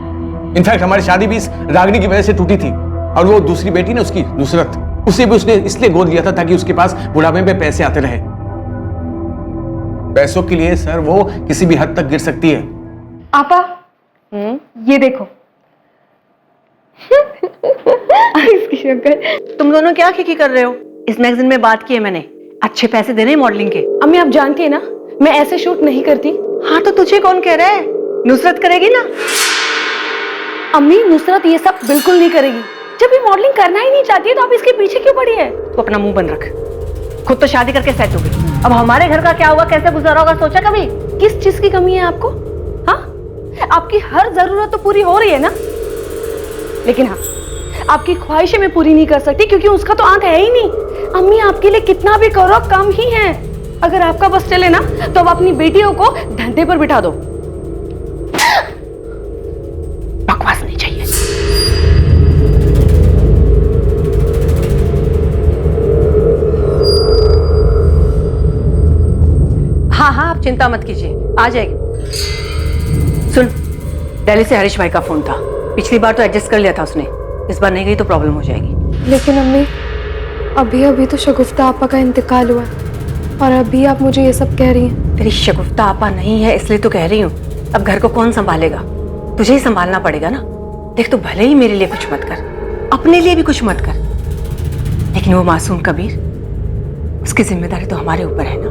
Speaker 16: इनफैक्ट हमारी शादी भी इस रागिनी की वजह से टूटी थी। और वो दूसरी बेटी ना उसकी नुसरत, उसे भी उसने इसलिए गोद लिया था ताकि उसके पास बुढ़ापे में पैसे आते रहे। पैसों के लिए सर वो किसी भी हद तक गिर सकती है।
Speaker 8: आपा, ये देखो। इसकी शक्ल।
Speaker 3: तुम दोनों क्या खिकी कर रहे हो? इस मैगजीन में बात की है मैंने, अच्छे पैसे देने हैं मॉडलिंग के।
Speaker 8: अम्मी आप जानती है ना मैं ऐसे शूट नहीं करती।
Speaker 3: हाँ तो तुझे कौन कह रहा है? नुसरत करेगी ना।
Speaker 8: अम्मी नुसरत ये सब बिल्कुल नहीं करेगी। जब ये मॉडलिंग करना ही नहीं चाहती है तो आप इसके पीछे क्यों पड़ी है?
Speaker 3: तू अपना मुंह बंद रख। खुद तो शादी करके सेट हो गई, अब हमारे घर का क्या होगा, कैसे गुजारा होगा, सोचा कभी?
Speaker 8: किस चीज की कमी है आपको? हाँ, आपकी हर जरूरत तो पूरी हो रही है ना। लेकिन हाँ, आपकी ख्वाहिशें मैं पूरी नहीं कर सकती क्योंकि उसका तो आंख है ही नहीं। अम्मी आपके लिए कितना भी करो कम ही है। अगर आपका बस चले ना तो अब अपनी बेटियों को धंधे पर बिठा दो।
Speaker 3: बकवास नहीं चाहिए। हाँ हाँ आप चिंता मत कीजिए, आ जाएगी। सुन, दिल्ली से हरीश भाई का फोन था। पिछली बार तो एडजस्ट कर लिया था उसने, इस बार नहीं गई तो प्रॉब्लम हो जाएगी।
Speaker 8: लेकिन अम्मी अभी अभी तो शगुफ्ता आपा का इंतकाल हुआ और अभी आप मुझे ये सब कह रही हैं।
Speaker 3: तेरी शगुफ्ता आपा नहीं है इसलिए तो कह रही हूँ। अब घर को कौन संभालेगा? तुझे ही संभालना पड़ेगा ना। देख तू भले ही मेरे लिए कुछ मत कर, अपने लिए भी कुछ मत कर, लेकिन वो मासूम कबीर, उसकी जिम्मेदारी तो हमारे ऊपर है ना।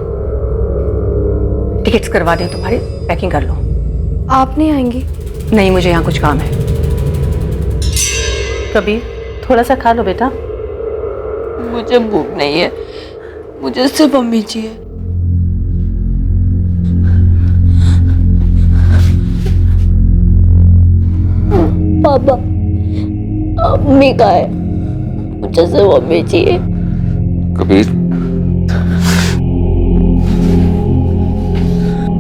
Speaker 3: टिकट्स करवा दे तुम्हारी, पैकिंग कर लो।
Speaker 8: आप नहीं आएंगी?
Speaker 3: नहीं, मुझे यहाँ कुछ काम है। कबीर थोड़ा सा खा लो बेटा।
Speaker 11: मुझे भूख नहीं है, मुझे सिर्फ अम्मी चाहिए। पापा, अम्मी कहाँ है? मुझे सिर्फ अम्मी चाहिए।
Speaker 2: कबीर,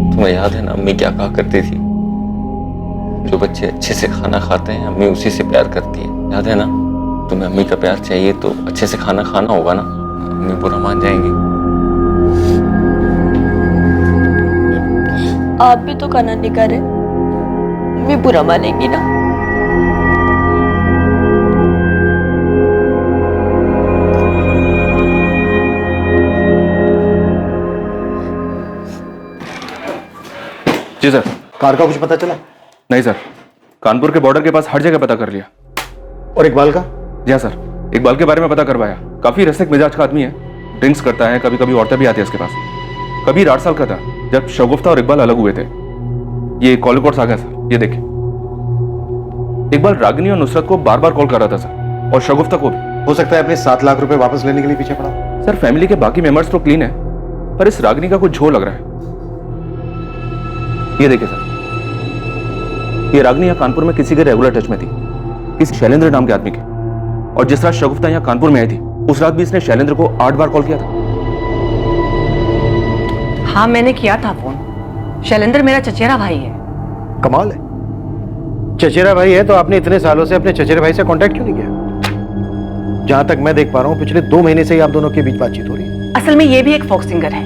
Speaker 2: तुम्हें याद है ना अम्मी क्या कहा करती थी? जो बच्चे अच्छे से खाना खाते हैं अम्मी उसी से प्यार करती है, याद है ना? तुम्हें अम्मी का प्यार चाहिए तो अच्छे से खाना खाना होगा ना, अम्मी बुरा मान जाएंगी।
Speaker 11: आप भी तो खाना नहीं खा रहे, मैं बुरा मानेंगी ना।
Speaker 17: जी सर।
Speaker 15: कार का कुछ पता चला?
Speaker 17: नहीं सर, कानपुर के बॉर्डर के पास हर जगह पता कर लिया।
Speaker 15: और इकबाल का?
Speaker 17: जी हाँ सर, इकबाल के बारे में पता करवाया। काफी रसिक मिजाज का आदमी है, ड्रिंक्स करता है, कभी कभी औरतें भी आती है उसके पास। कबीर 8 साल का था जब शगुफ्ता और इकबाल अलग हुए थे। ये कॉल रिकॉर्ड्स आ गया सर, ये देखिए। इकबाल रागिनी और नुसरत को बार बार कॉल कर रहा था सर, और शगुफ्ता को भी।
Speaker 15: हो सकता है अपने 7 लाख रुपए वापस लेने के लिए पीछे पड़ा।
Speaker 17: सर फैमिली के बाकी मेंबर्स तो क्लीन है, पर इस रागिनी का कुछ झोल लग रहा है। ये देखिए सर, ये रागिनी यहाँ कानपुर में किसी के रेगुलर टच में थी, किसी शैलेंद्र नाम के आदमी के। और जिस रात शगुफ्ता यहाँ कानपुर में आई थी, उस रात भी इसने शैलेंद्र को 8 बार कॉल किया था।
Speaker 3: हाँ मैंने किया था फोन। शैलेंद्र मेरा चचेरा भाई है।
Speaker 15: कमाल है, चचेरा भाई है तो आपने इतने सालों से अपने चचेरे भाई से कांटेक्ट क्यों नहीं किया? जहां तक मैं देख पा रहा हूं पिछले 2 महीने से ही आप दोनों के बीच बातचीत हो रही है।
Speaker 3: असल में ये भी एक फोक सिंगर है,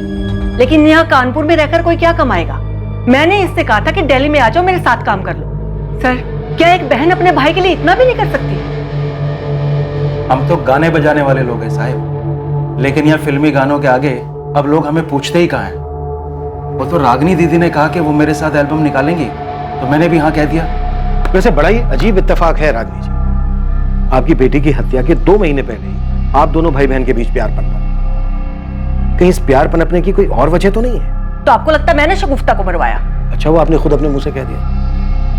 Speaker 3: लेकिन यहाँ कानपुर में रहकर कोई क्या कमाएगा। मैंने इससे कहा था कि दिल्ली में आ जाओ, मेरे साथ काम कर लो। सर, क्या एक बहन अपने भाई के लिए इतना भी नहीं कर सकती?
Speaker 9: हम तो गाने बजाने वाले लोग हैं साहिब, लेकिन यहाँ फिल्मी गानों के आगे अब लोग हमें पूछते ही कहाँ हैं। वो तो रागिनी दीदी ने कहा कि वो मेरे साथ एल्बम निकालेंगी, तो मैंने भी हाँ कह दिया।
Speaker 15: वैसे बड़ा ही अजीब इत्तेफाक है रागिनी जी, आपकी बेटी की हत्या के 2 महीने पहले ही आप दोनों भाई बहन के बीच प्यार पनपा। कहीं इस प्यार पनपने की कोई और वजह तो नहीं है?
Speaker 3: तो आपको लगता है मैंने शगुफ्ता को मरवाया?
Speaker 15: अच्छा, वो आपने खुद अपने मुंह से कह दिया।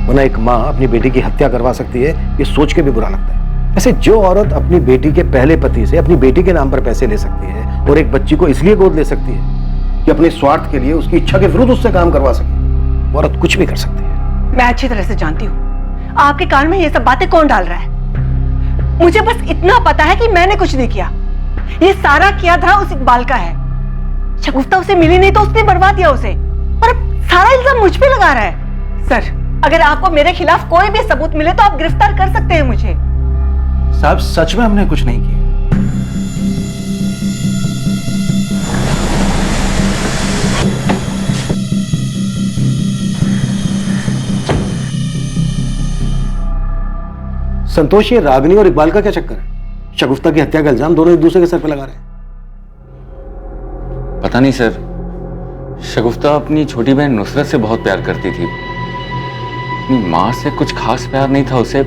Speaker 15: वरना एक माँ अपनी बेटी की हत्या करवा सकती है, ये सोच के भी बुरा लगता है। वैसे जो औरत अपनी बेटी के पहले पति से अपनी बेटी के नाम पर पैसे ले सकती है और एक बच्ची को इसलिए गोद ले सकती है कि अपने स्वार्थ के लिए उसकी इच्छा के विरुद्ध उससे काम करवा सके, वो औरत कुछ भी कर सकती है।
Speaker 3: मैं अच्छी तरह से जानती हूँ आपके कान में ये सब बातें कौन डाल रहा है। मुझे बस इतना पता है कि मैंने कुछ नहीं किया, ये सारा किया था उस इकबाल का है। शगुफ्ता उसे मिली नहीं तो उसने बर्बाद दिया उसे, और सारा इल्जाम मुझ पे लगा रहा है। सर, अगर आपको मेरे खिलाफ कोई भी सबूत मिले तो आप गिरफ्तार कर सकते हैं मुझे।
Speaker 9: साहब सच में हमने कुछ नहीं किया।
Speaker 15: संतोष, ये रागिनी और इकबाल का क्या चक्कर है? शगुफ्ता की हत्या का इल्जाम दोनों एक दूसरे के सर पे लगा रहे हैं।
Speaker 2: पता नहीं सर, शगुफ्ता अपनी छोटी बहन नुसरत से बहुत प्यार करती थी। अपनी माँ से कुछ खास प्यार नहीं था उसे,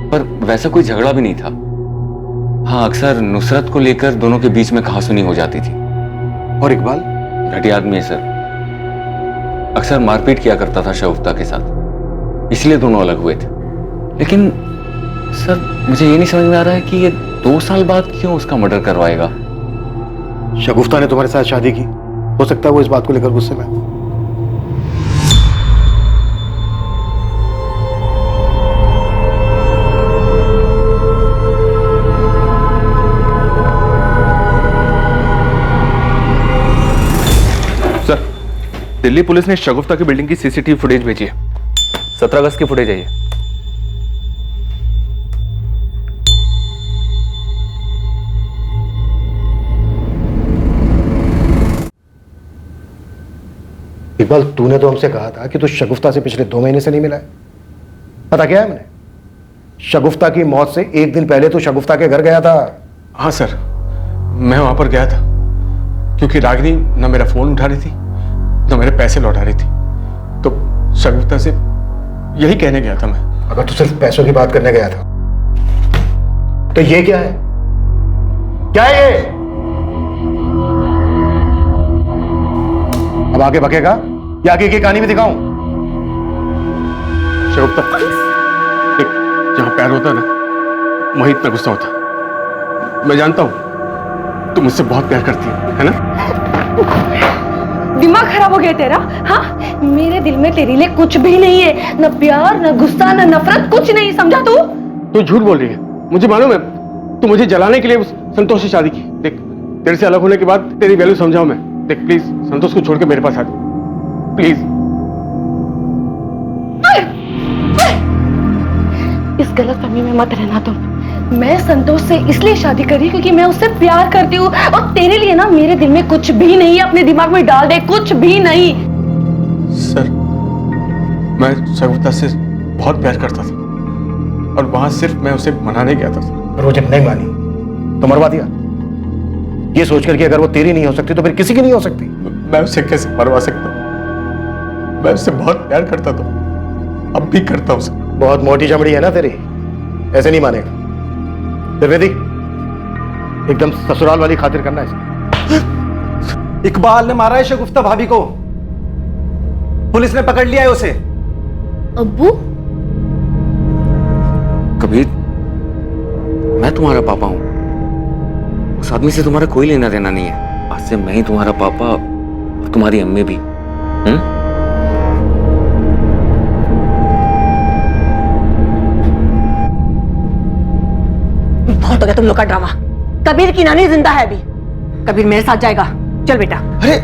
Speaker 2: पर वैसा कोई झगड़ा भी नहीं था। हाँ, अक्सर नुसरत को लेकर दोनों के बीच में कहासुनी हो जाती थी।
Speaker 15: और इकबाल?
Speaker 2: घटिया आदमी है सर, अक्सर मारपीट किया करता था शगुफ्ता के साथ, इसलिए दोनों अलग हुए थे। लेकिन सर, मुझे ये नहीं समझ में आ रहा है कि ये 2 साल बाद क्यों उसका मर्डर करवाएगा।
Speaker 15: शगुफ्ता ने तुम्हारे साथ शादी की, हो सकता है वो इस बात को लेकर गुस्से में।
Speaker 17: सर, दिल्ली पुलिस ने शगुफ्ता की बिल्डिंग की सीसीटीवी फुटेज भेजी है। 17 अगस्त की फुटेज है ये।
Speaker 15: इकबाल, तूने तो हमसे कहा था कि तू शगुफ्ता से पिछले 2 महीने से नहीं मिला है। पता क्या है मैंने? शगुफ्ता की मौत से 1 दिन पहले तो शगुफ्ता के घर गया था।
Speaker 16: हाँ सर, मैं वहां पर गया था क्योंकि रागिनी न मेरा फोन उठा रही थी न मेरे पैसे लौटा रही थी, तो शगुफ्ता से यही कहने गया था मैं।
Speaker 15: अगर तू सिर्फ पैसों की बात करने गया था तो ये क्या है? क्या है ये? अब आगे बकेगा या आगे की कहानी में दिखाऊं?
Speaker 16: शगुफ्ता, देख, जहां प्यार होता है ना, वहीं इतना गुस्सा होता है। मैं जानता हूं तुम मुझसे बहुत प्यार करती है ना?
Speaker 8: दिमाग खराब हो गया तेरा? हाँ, मेरे दिल में तेरे लिए कुछ भी नहीं है, न प्यार न गुस्सा न नफरत, कुछ नहीं, समझा तू?
Speaker 16: तू झूठ बोल रही है, मुझे मालूम है। तू मुझे जलाने के लिए उस संतोष से शादी की। देख, तेरे से अलग होने के बाद तेरी वैल्यू समझाऊं मैं। देख प्लीज, संतोष को छोड़ के मेरे पास आ जा प्लीज।
Speaker 8: इस गलतफहमी में मत रहना तुम। मैं संतोष से इसलिए शादी करी क्योंकि मैं उससे प्यार करती हूँ, और तेरे लिए ना मेरे दिल में कुछ भी नहीं है, अपने दिमाग में डाल दे, कुछ भी नहीं।
Speaker 16: सर, मैं शगुफ्ता से बहुत प्यार करता था और वहां सिर्फ मैं उसे मनाने गया था सर।
Speaker 15: और वो जब नहीं मानी तो मरवा दिया, ये सोचकर कि अगर वो तेरी नहीं हो सकती तो फिर किसी की नहीं हो सकती।
Speaker 16: मैं उसे कैसे मरवा सकता हूँ? मैं उससे बहुत प्यार करता था, अब भी करता हूँ सर।
Speaker 15: बहुत मोटी चमड़ी है ना तेरी, ऐसे नहीं मानेगा। त्रिवेदी, एकदम ससुराल वाली खातिर करना है।
Speaker 9: इकबाल ने मारा है शगुफ्ता भाभी को, पुलिस ने पकड़ लिया है उसे।
Speaker 11: अब्बू,
Speaker 2: कबीर, मैं तुम्हारा पापा हूं। उस आदमी से तुम्हारा कोई लेना देना नहीं है। आज से मैं ही तुम्हारा पापा और तुम्हारी अम्मी भी।
Speaker 14: बहुत हो गया तुम लोग का ड्रामा। कबीर की नानी जिंदा है अभी। कबीर मेरे साथ जाएगा। चल बेटा।
Speaker 2: अरे,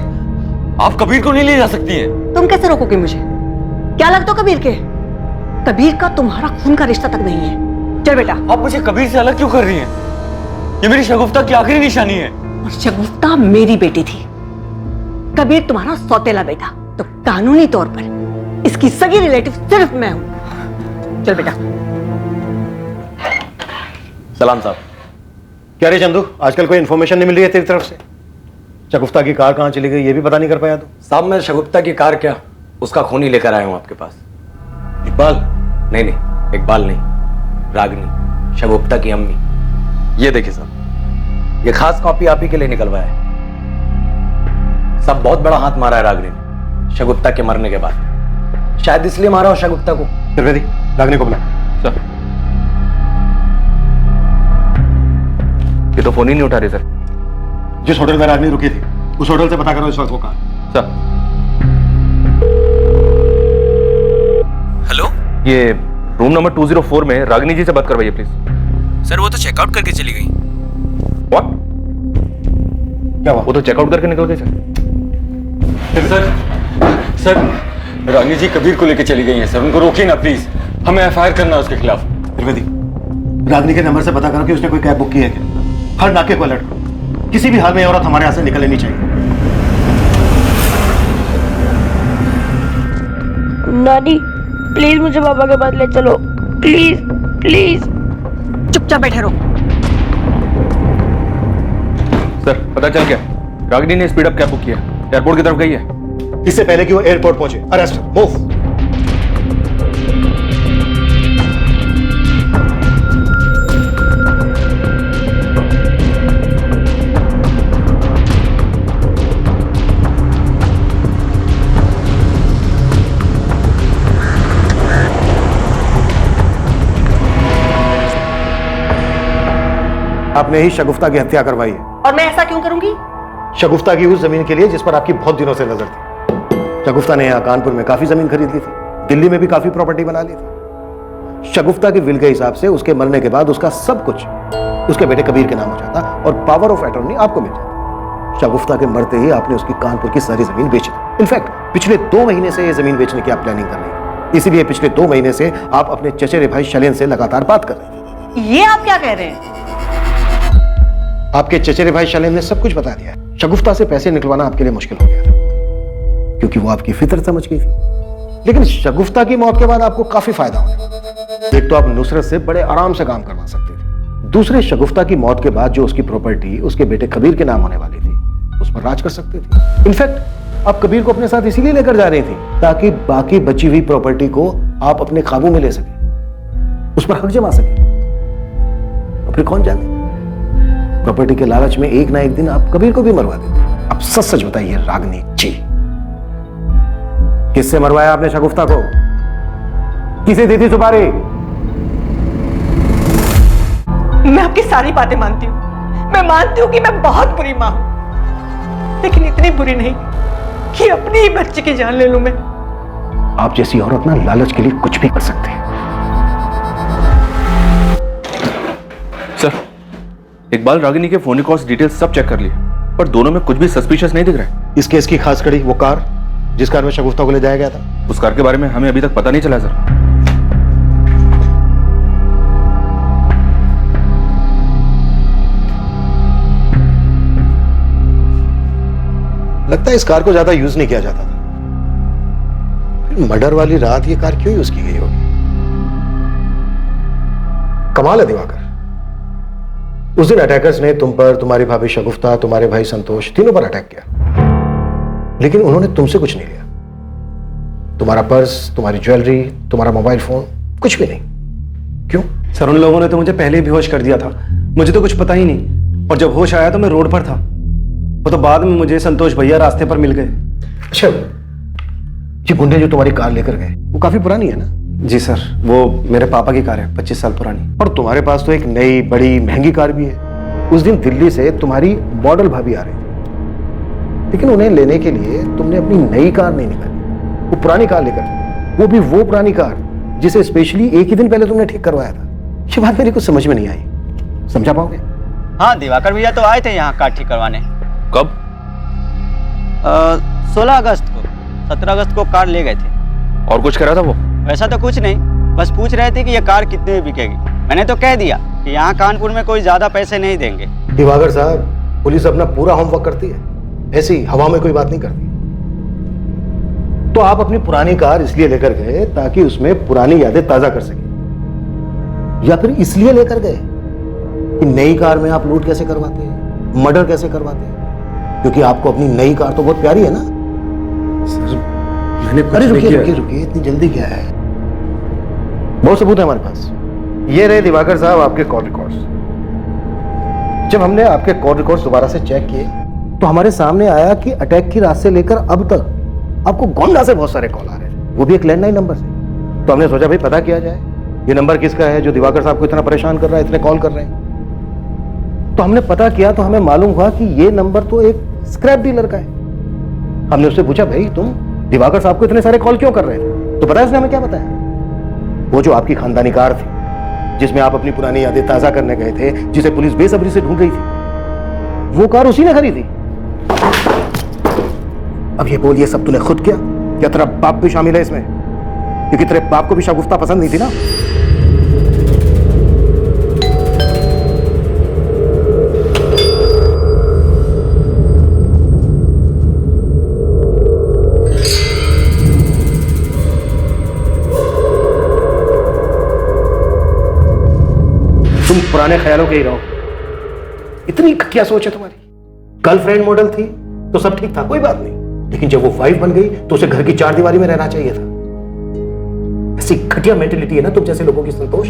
Speaker 2: आप कबीर को नहीं ले जा सकती हैं।
Speaker 14: तुम कैसे रोकोगे मुझे? क्या लगता हो कबीर के? कबीर का तुम्हारा खून का रिश्ता तक नहीं है। चल बेटा।
Speaker 2: आप मुझे कबीर से अलग क्यों कर रही हैं? ये मेरी शगुफ्ता की आखिरी निशानी है।
Speaker 14: और शगुफ्ता मेरी बेटी थी, कबीर तुम्हारा सौतेला बेटा। तो कानूनी तौर पर इसकी सगी रिलेटिव सिर्फ मैं हूं। चल बेटा।
Speaker 15: सलाम साहब। क्या रे चंदू, आजकल कोई इन्फॉर्मेशन नहीं मिल रही है तेरी तरफ से? शगुफ्ता की कार कहाँ चली गई ये भी पता नहीं कर पाया तू?
Speaker 9: साहब, मैं शगुफ्ता की कार क्या, उसका खून ही लेकर आया हूं आपके पास।
Speaker 15: इकबाल?
Speaker 9: नहीं, इकबाल नहीं, रागिनी, शगुफ्ता की अम्मी। ये देखिए साहब, ये खास कॉपी आप ही के लिए निकलवाया है। सब बहुत बड़ा हाथ मारा है रागिनी ने शगुफ्ता के मरने के बाद। शायद इसलिए मारा हो शगुफ्ता को।
Speaker 15: त्रिवेदी, रागिनी को बुला।
Speaker 17: सर, ये तो फोन ही नहीं उठा रही सर।
Speaker 15: जिस होटल में रागिनी रुकी थी उस होटल से पता करो इस वक्त वो कहाँ।
Speaker 17: सर,
Speaker 5: हेलो,
Speaker 17: ये रूम नंबर 204 में रागिनी जी से बात करवाइए प्लीज।
Speaker 5: सर, वो तो चेकआउट करके चली गई।
Speaker 17: व्हाट?
Speaker 15: क्या हुआ?
Speaker 17: वो तो चेकआउट करके निकल गई
Speaker 2: सर, रानी जी कबीर को लेकर चली गई हैं सर। उनको रोकिए ना प्लीज, हमें एफआईआर करना है उसके खिलाफ।
Speaker 15: त्रिवेदी, रागिनी के नंबर से पता करो कि उसने कोई कैब बुक की है क्या। हर नाके को अलर्ट करो, किसी भी हाल में औरत हमारे यहाँ से निकल लेनी चाहिए।
Speaker 11: नानी प्लीज मुझे पापा के पास ले चलो, प्लीज प्लीज।
Speaker 14: चुपचाप बैठे रहो।
Speaker 17: सर, पता चल गया, रागिनी ने स्पीड अप कैब बुक किया, एयरपोर्ट की तरफ गई है।
Speaker 15: इससे पहले कि वो एयरपोर्ट पहुंचे, अरेस्ट, मूव। आपने ही शगुफ्ता की हत्या करवाई है।
Speaker 14: और मैं ऐसा क्यों करूंगी?
Speaker 15: शगुफ्ता की उस जमीन के लिए जिस पर आपकी बहुत दिनों से नजर थी। शगुफ्ता ने यहाँ कानपुर में काफी जमीन खरीद ली थी, दिल्ली में भी काफी प्रॉपर्टी बना ली थी। शगुफ्ता की विल के हिसाब से उसके मरने के बाद उसका सब कुछ उसके बेटे कबीर के नाम हो जाता और पावर ऑफ अटॉर्नी आपको मिल जाता। शगुफ्ता के मरते ही आपने उसकी कानपुर की सारी जमीन बेच दी। इनफैक्ट पिछले 2 महीने से यह जमीन बेचने की आप प्लानिंग कर रही थी, इसीलिए पिछले 2 महीने से आप अपने चचेरे भाई शैलेंद्र से लगातार बात कर रहे थे।
Speaker 14: ये आप क्या कह रहे हैं?
Speaker 15: आपके चचेरे भाई शैलेंद्र ने सब कुछ बता दिया। शगुफ्ता से पैसे निकलवाना आपके लिए मुश्किल हो गया था क्योंकि वो आपकी फितरत समझ गई थी। लेकिन शगुफ्ता की मौत के बाद आपको काफी फायदा हुआ। एक तो आप नुसरत से बड़े आराम से काम करवा सकते थे, दूसरे शगुफ्ता की मौत के बाद जो उसकी प्रॉपर्टी उसके बेटे कबीर के नाम होने वाली थी उस पर राज कर सकते थे। इनफैक्ट आप कबीर को अपने साथ इसीलिए लेकर जा रही थी ताकि बाकी बची हुई प्रॉपर्टी को आप अपने काबू में ले सके, उस पर हक जमा सके। और फिर कौन जाने, प्रॉपर्टी के लालच में एक ना एक दिन आप कबीर को भी मरवा देते। अब सच सच बताइए रागिनी जी, किससे मरवाया आपने शगुफ्ता को? किसे दी थी सुपारी?
Speaker 14: मैं आपकी सारी बातें मानती हूँ। मैं मानती हूँ कि मैं बहुत बुरी माँ हूं, लेकिन इतनी बुरी नहीं कि अपनी ही बच्चे की जान ले लूं मैं।
Speaker 15: आप जैसी औरत ना लालच के लिए कुछ भी कर सकते हैं।
Speaker 17: सर, इकबाल रागिनी के फोन कॉल्स डिटेल्स सब चेक कर लिए, पर दोनों में कुछ भी सस्पिशियस नहीं दिख रहा है।
Speaker 15: इस केस की खास कड़ी वो कार जिस कार में शगुफ्ता को ले जाया गया था,
Speaker 17: उस कार के बारे में हमें अभी तक पता नहीं चला सर।
Speaker 15: लगता है इस कार को ज्यादा यूज नहीं किया जाता था। फिर मर्डर वाली रात ये कार क्यों यूज की गई होगी? कमाल है दिवाकर, उस दिन अटैकर्स ने तुम पर, तुम्हारी भाभी शगुफ्ता, तुम्हारे भाई संतोष, तीनों पर अटैक किया, लेकिन उन्होंने तुमसे कुछ नहीं लिया। तुम्हारा पर्स, तुम्हारी ज्वेलरी, तुम्हारा मोबाइल फोन, कुछ भी नहीं। क्यों?
Speaker 16: सर उन लोगों ने तो मुझे पहले ही बेहोश कर दिया था, मुझे तो कुछ पता ही नहीं। और जब होश आया तो मैं रोड पर था। वो तो बाद में मुझे संतोष भैया रास्ते पर मिल गए।
Speaker 15: अच्छा, ये गुंडे जो तुम्हारी कार लेकर गए वो काफी पुरानी है ना?
Speaker 16: जी सर, वो मेरे पापा की कार है, 25 साल पुरानी।
Speaker 15: और तुम्हारे पास तो एक नई बड़ी महंगी कार भी है। उस दिन दिल्ली से तुम्हारी मॉडल भाभी आ रही थी, लेकिन उन्हें लेने के लिए तुमने अपनी नई कार नहीं निकाली, वो पुरानी कार लेकर, वो भी वो पुरानी कार जिसे स्पेशली एक ही दिन पहले तुमने ठीक करवाया था। ये बात मेरी कुछ समझ में नहीं आई, समझा पाओगे?
Speaker 18: हाँ, दिवाकर भैया तो आए थे यहाँ कार ठीक करवाने।
Speaker 17: कब?
Speaker 18: 16 अगस्त को। 17 अगस्त को कार ले गए थे।
Speaker 17: और कुछ कह रहा था वो?
Speaker 18: वैसा तो कुछ नहीं, बस पूछ रहे थे कि ये कार कितने में बिकेगी। मैंने तो कह दिया कि यहाँ कानपुर में कोई ज्यादा पैसे नहीं देंगे।
Speaker 15: दिवाकर साहब, पुलिस अपना पूरा होमवर्क करती है, ऐसी हवा में कोई बात नहीं करती। तो आप अपनी पुरानी कार इसलिए लेकर गए ताकि उसमें पुरानी यादें ताजा कर सके, या फिर इसलिए लेकर गए कि नई कार में आप लूट कैसे करवाते हैं, मर्डर कैसे करवाते हैं? क्योंकि आपको अपनी नई कार तो बहुत प्यारी है ना?
Speaker 16: सर मैंने कुछ
Speaker 15: अरे
Speaker 16: नहीं किया।
Speaker 15: रुकिए, इतनी जल्दी क्या है? बहुत सबूत है हमारे पास। ये रहे दिवाकर साहब आपके कॉल रिकॉर्ड्स। जब हमने आपके कॉल रिकॉर्ड्स दोबारा से चेक किए तो हमारे सामने आया कि अटैक की रात से लेकर अब तक आपको गोंडा से बहुत सारे कॉल आ रहे थे, वो भी एक लैंडलाइन नंबर से। तो हमने सोचा भाई पता किया जाए ये नंबर किसका है जो दिवाकर साहब को इतना परेशान कर रहा है, इतने कॉल कर रहे हैं। तो हमने पता किया तो हमें मालूम हुआ कि ये नंबर तो एक स्क्रैप डीलर का है। हमने उससे पूछा, भाई तुम दिवाकर साहब को इतने सारे कॉल क्यों कर रहे थे? तो पता है उसने हमें क्या बताया? वो जो आपकी खानदानी कार थी जिसमें आप अपनी पुरानी यादें ताजा करने गए थे, जिसे पुलिस बेसब्री से ढूंढ रही थी, वो कार उसी ने खरीदी। अब ये बोल, ये सब तूने खुद किया या तेरा बाप भी शामिल है इसमें? क्योंकि तेरे बाप को भी शगुफ्ता पसंद नहीं थी ना। तुम पुराने ख्यालों के ही रहो। इतनी घटिया सोच है तुम्हारी। गर्लफ्रेंड मॉडल थी तो सब ठीक था, कोई बात नहीं, लेकिन जब वो वाइफ बन गई तो उसे घर की चार दीवारी में रहना चाहिए था। ऐसी घटिया मेंटेलिटी है ना तुम जैसे लोगों की, संतोष।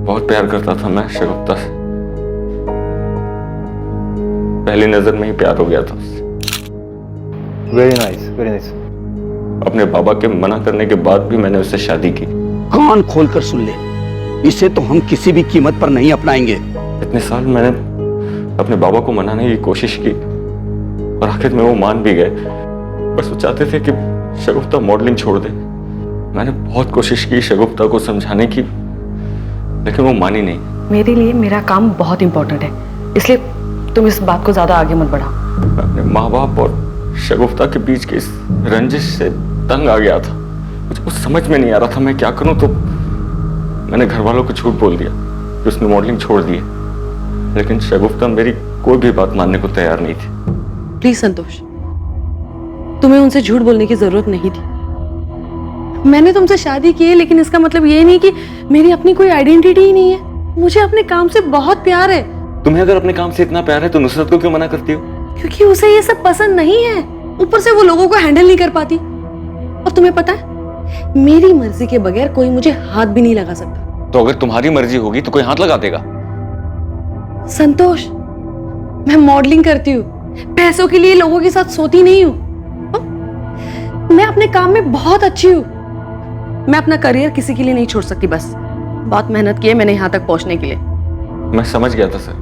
Speaker 2: बहुत प्यार करता था मैं शगुफ्ता से, पहली नजर में ही प्यार हो गया था उससे।
Speaker 7: Very nice, very nice.
Speaker 2: अपने बाबा के मना करने के बाद भी मैंने उससे शादी की।
Speaker 13: कान खोलकर सुन ले, इसे तो हम किसी भी कीमत पर नहीं अपनाएंगे।
Speaker 2: इतने साल मैंने अपने बाबा को मनाने की कोशिश की और आखिर में वो मान भी गए। बस वो चाहते थे कि शगुफ्ता मॉडलिंग छोड़ दे। मैंने बहुत कोशिश की शगुफ्ता को समझाने की, लेकिन वो मानी नहीं।
Speaker 3: मेरे लिए मेरा काम बहुत इंपॉर्टेंट है, इसलिए तुम इस बात को ज्यादा आगे मत बढ़ाओ।
Speaker 2: मैं अपने माँ बाप और शगुफ्ता के बीच के इस रंजिश से तंग आ गया था। मुझे कुछ समझ में नहीं आ रहा था मैं क्या करूं, तो मैंने घर वालों को झूठ बोल दिया कि उसने मॉडलिंग छोड़ दी है। लेकिन शगुफ्ता मेरी कोई भी बात मानने को तैयार नहीं थी।
Speaker 3: प्लीज संतोष, तुम्हें उनसे झूठ बोलने की जरूरत नहीं थी। मैंने तुमसे शादी की है, लेकिन इसका मतलब ये नहीं कि मेरी अपनी कोई आइडेंटिटी ही नहीं है। मुझे अपने काम से बहुत प्यार है।
Speaker 2: तुम्हें अगर अपने काम से इतना प्यार है तो नुसरत को क्यों मना करती हो?
Speaker 3: क्योंकि उसे ये सब पसंद नहीं है, ऊपर से वो लोगों को हैंडल नहीं कर पाती। और तुम्हें पता है, मेरी मर्जी के बगैर कोई मुझे हाथ भी नहीं लगा सकता।
Speaker 2: तो अगर तुम्हारी मर्जी होगी तो कोई हाथ लगा देगा?
Speaker 3: संतोष, मैं मॉडलिंग करती हूँ, पैसों के लिए लोगों के साथ सोती नहीं हूँ। मैं अपने काम में बहुत अच्छी हूँ। मैं अपना करियर किसी के लिए नहीं छोड़ सकती। बस बहुत मेहनत की है मैंने यहाँ तक पहुंचने के लिए।
Speaker 2: मैं समझ गया था सर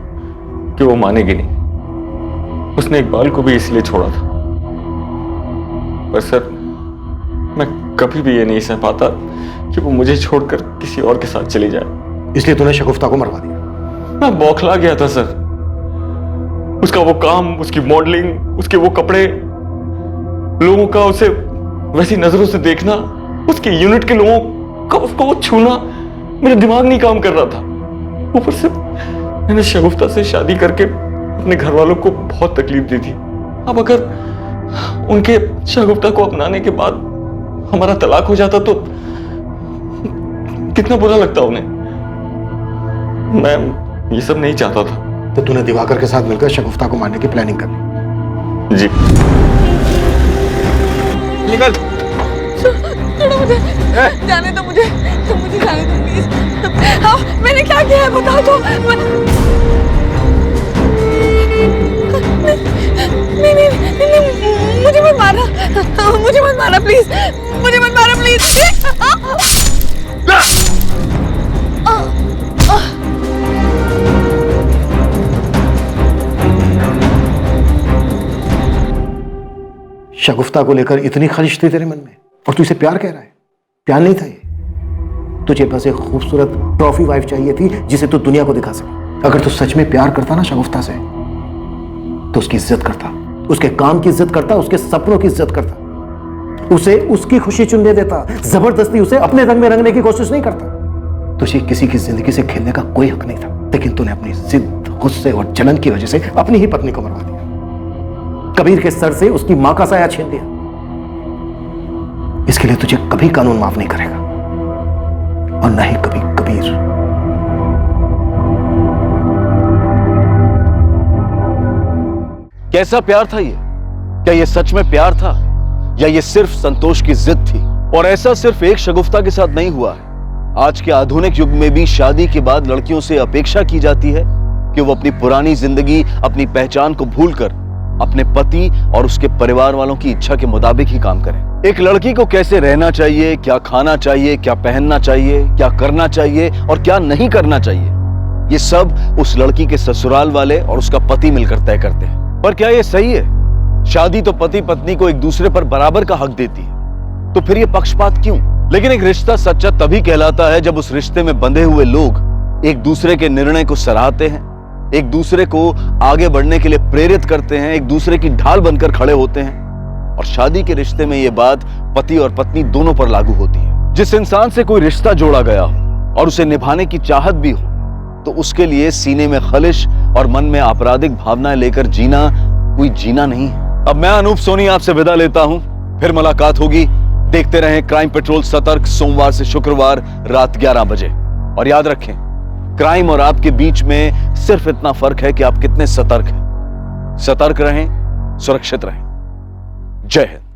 Speaker 2: कि वो मानेगी नहीं। उसने इकबाल को भी इसलिए छोड़ा था। पर सर, मैं कभी भी ये नहीं सह पाता कि वो मुझे छोड़कर किसी और के साथ चली जाए।
Speaker 15: इसलिए तूने शगुफ्ता को मरवा दिया?
Speaker 2: मैं बौखला गया था सर। उसका वो काम, उसकी मॉडलिंग, उसके वो कपड़े, लोगों का उसे वैसी नजरों से देखना, उसके यूनिट के लोगों का उसको वो छूना, मेरा दिमाग नहीं काम कर रहा था। ऊपर से मैंने शगुफ्ता से शादी करके अपने घर वालों को बहुत तकलीफ दी थी। अब
Speaker 4: उनके शगुफ्ता को अपनाने के बाद हमारा तलाक हो जाता तो कितना बुरा लगता उन्हें। मैं ये सब नहीं चाहता था।
Speaker 15: तो तूने दिवाकर के साथ मिलकर शगुफ्ता को मारने की प्लानिंग कर ली?
Speaker 4: जी।
Speaker 16: निकल।
Speaker 8: छोड़ो मुझे, जाने दो मुझे जाने दो प्लीज। हाँ, मैंने क्या किया है बताओ तो। नहीं, मुझे मत मारना प्लीज, मुझे मत मारना प्लीज।
Speaker 15: शगुफ्ता को लेकर इतनी खलिश थी तेरे मन में और तू इसे प्यार कह रहा है? प्यार नहीं था ये। तुझे बस एक खूबसूरत ट्रॉफी वाइफ चाहिए थी जिसे तू दुनिया को दिखा सके। अगर तू सच में प्यार करता ना शगुफ्ता से तो उसकी इज्जत करता, उसके काम की इज्जत करता, उसके सपनों की इज्जत करता, उसे उसकी खुशी चुनने देता, जबरदस्ती उसे अपने रंग में रंगने की कोशिश नहीं करता। तुझे किसी की जिंदगी से खेलने का कोई हक नहीं था, लेकिन तूने अपनी जिद, गुस्से और जलन की वजह से अपनी ही पत्नी को मरवा दिया। कबीर के सर से उसकी मां का साया छीन लिया। इसके लिए तुझे कभी कानून माफ नहीं करेगा और न ही कभी कबीर।
Speaker 6: कैसा प्यार था ये? क्या ये सच में प्यार था या ये सिर्फ संतोष की जिद थी? और ऐसा सिर्फ एक शगुफ्ता के साथ नहीं हुआ है। आज के आधुनिक युग में भी शादी के बाद लड़कियों से अपेक्षा की जाती है कि वो अपनी पुरानी जिंदगी, अपनी पहचान को भूलकर अपने पति और उसके परिवार वालों की इच्छा के मुताबिक ही काम करें। एक लड़की को कैसे रहना चाहिए, क्या खाना चाहिए, क्या पहनना चाहिए, क्या करना चाहिए और क्या नहीं करना चाहिए, ये सब उस लड़की के ससुराल वाले और उसका पति मिलकर तय करते हैं। पर क्या ये सही है? शादी तो पति पत्नी को एक दूसरे पर बराबर का हक देती है, तो फिर ये पक्षपात क्यों? लेकिन एक रिश्ता सच्चा तभी कहलाता है जब उस रिश्ते में बंधे हुए लोग एक दूसरे के निर्णय को सराहते हैं, एक दूसरे को आगे बढ़ने के लिए प्रेरित करते हैं, एक दूसरे की ढाल बनकर खड़े होते हैं। और शादी के रिश्ते में यह बात पति और पत्नी दोनों पर लागू होती है। जिस इंसान से कोई रिश्ता जोड़ा गया हो और उसे निभाने की चाहत भी हो, तो उसके लिए सीने में खलिश और मन में आपराधिक भावनाएं लेकर जीना कोई जीना नहीं है। अब मैं अनूप सोनी आपसे विदा लेता हूं, फिर मुलाकात होगी। देखते रहें क्राइम पेट्रोल सतर्क, सोमवार से शुक्रवार रात 11 बजे। और याद रखें, क्राइम और आपके बीच में सिर्फ इतना फर्क है कि आप कितने सतर्क हैं। सतर्क रहें, सुरक्षित रहें। जय हिंद।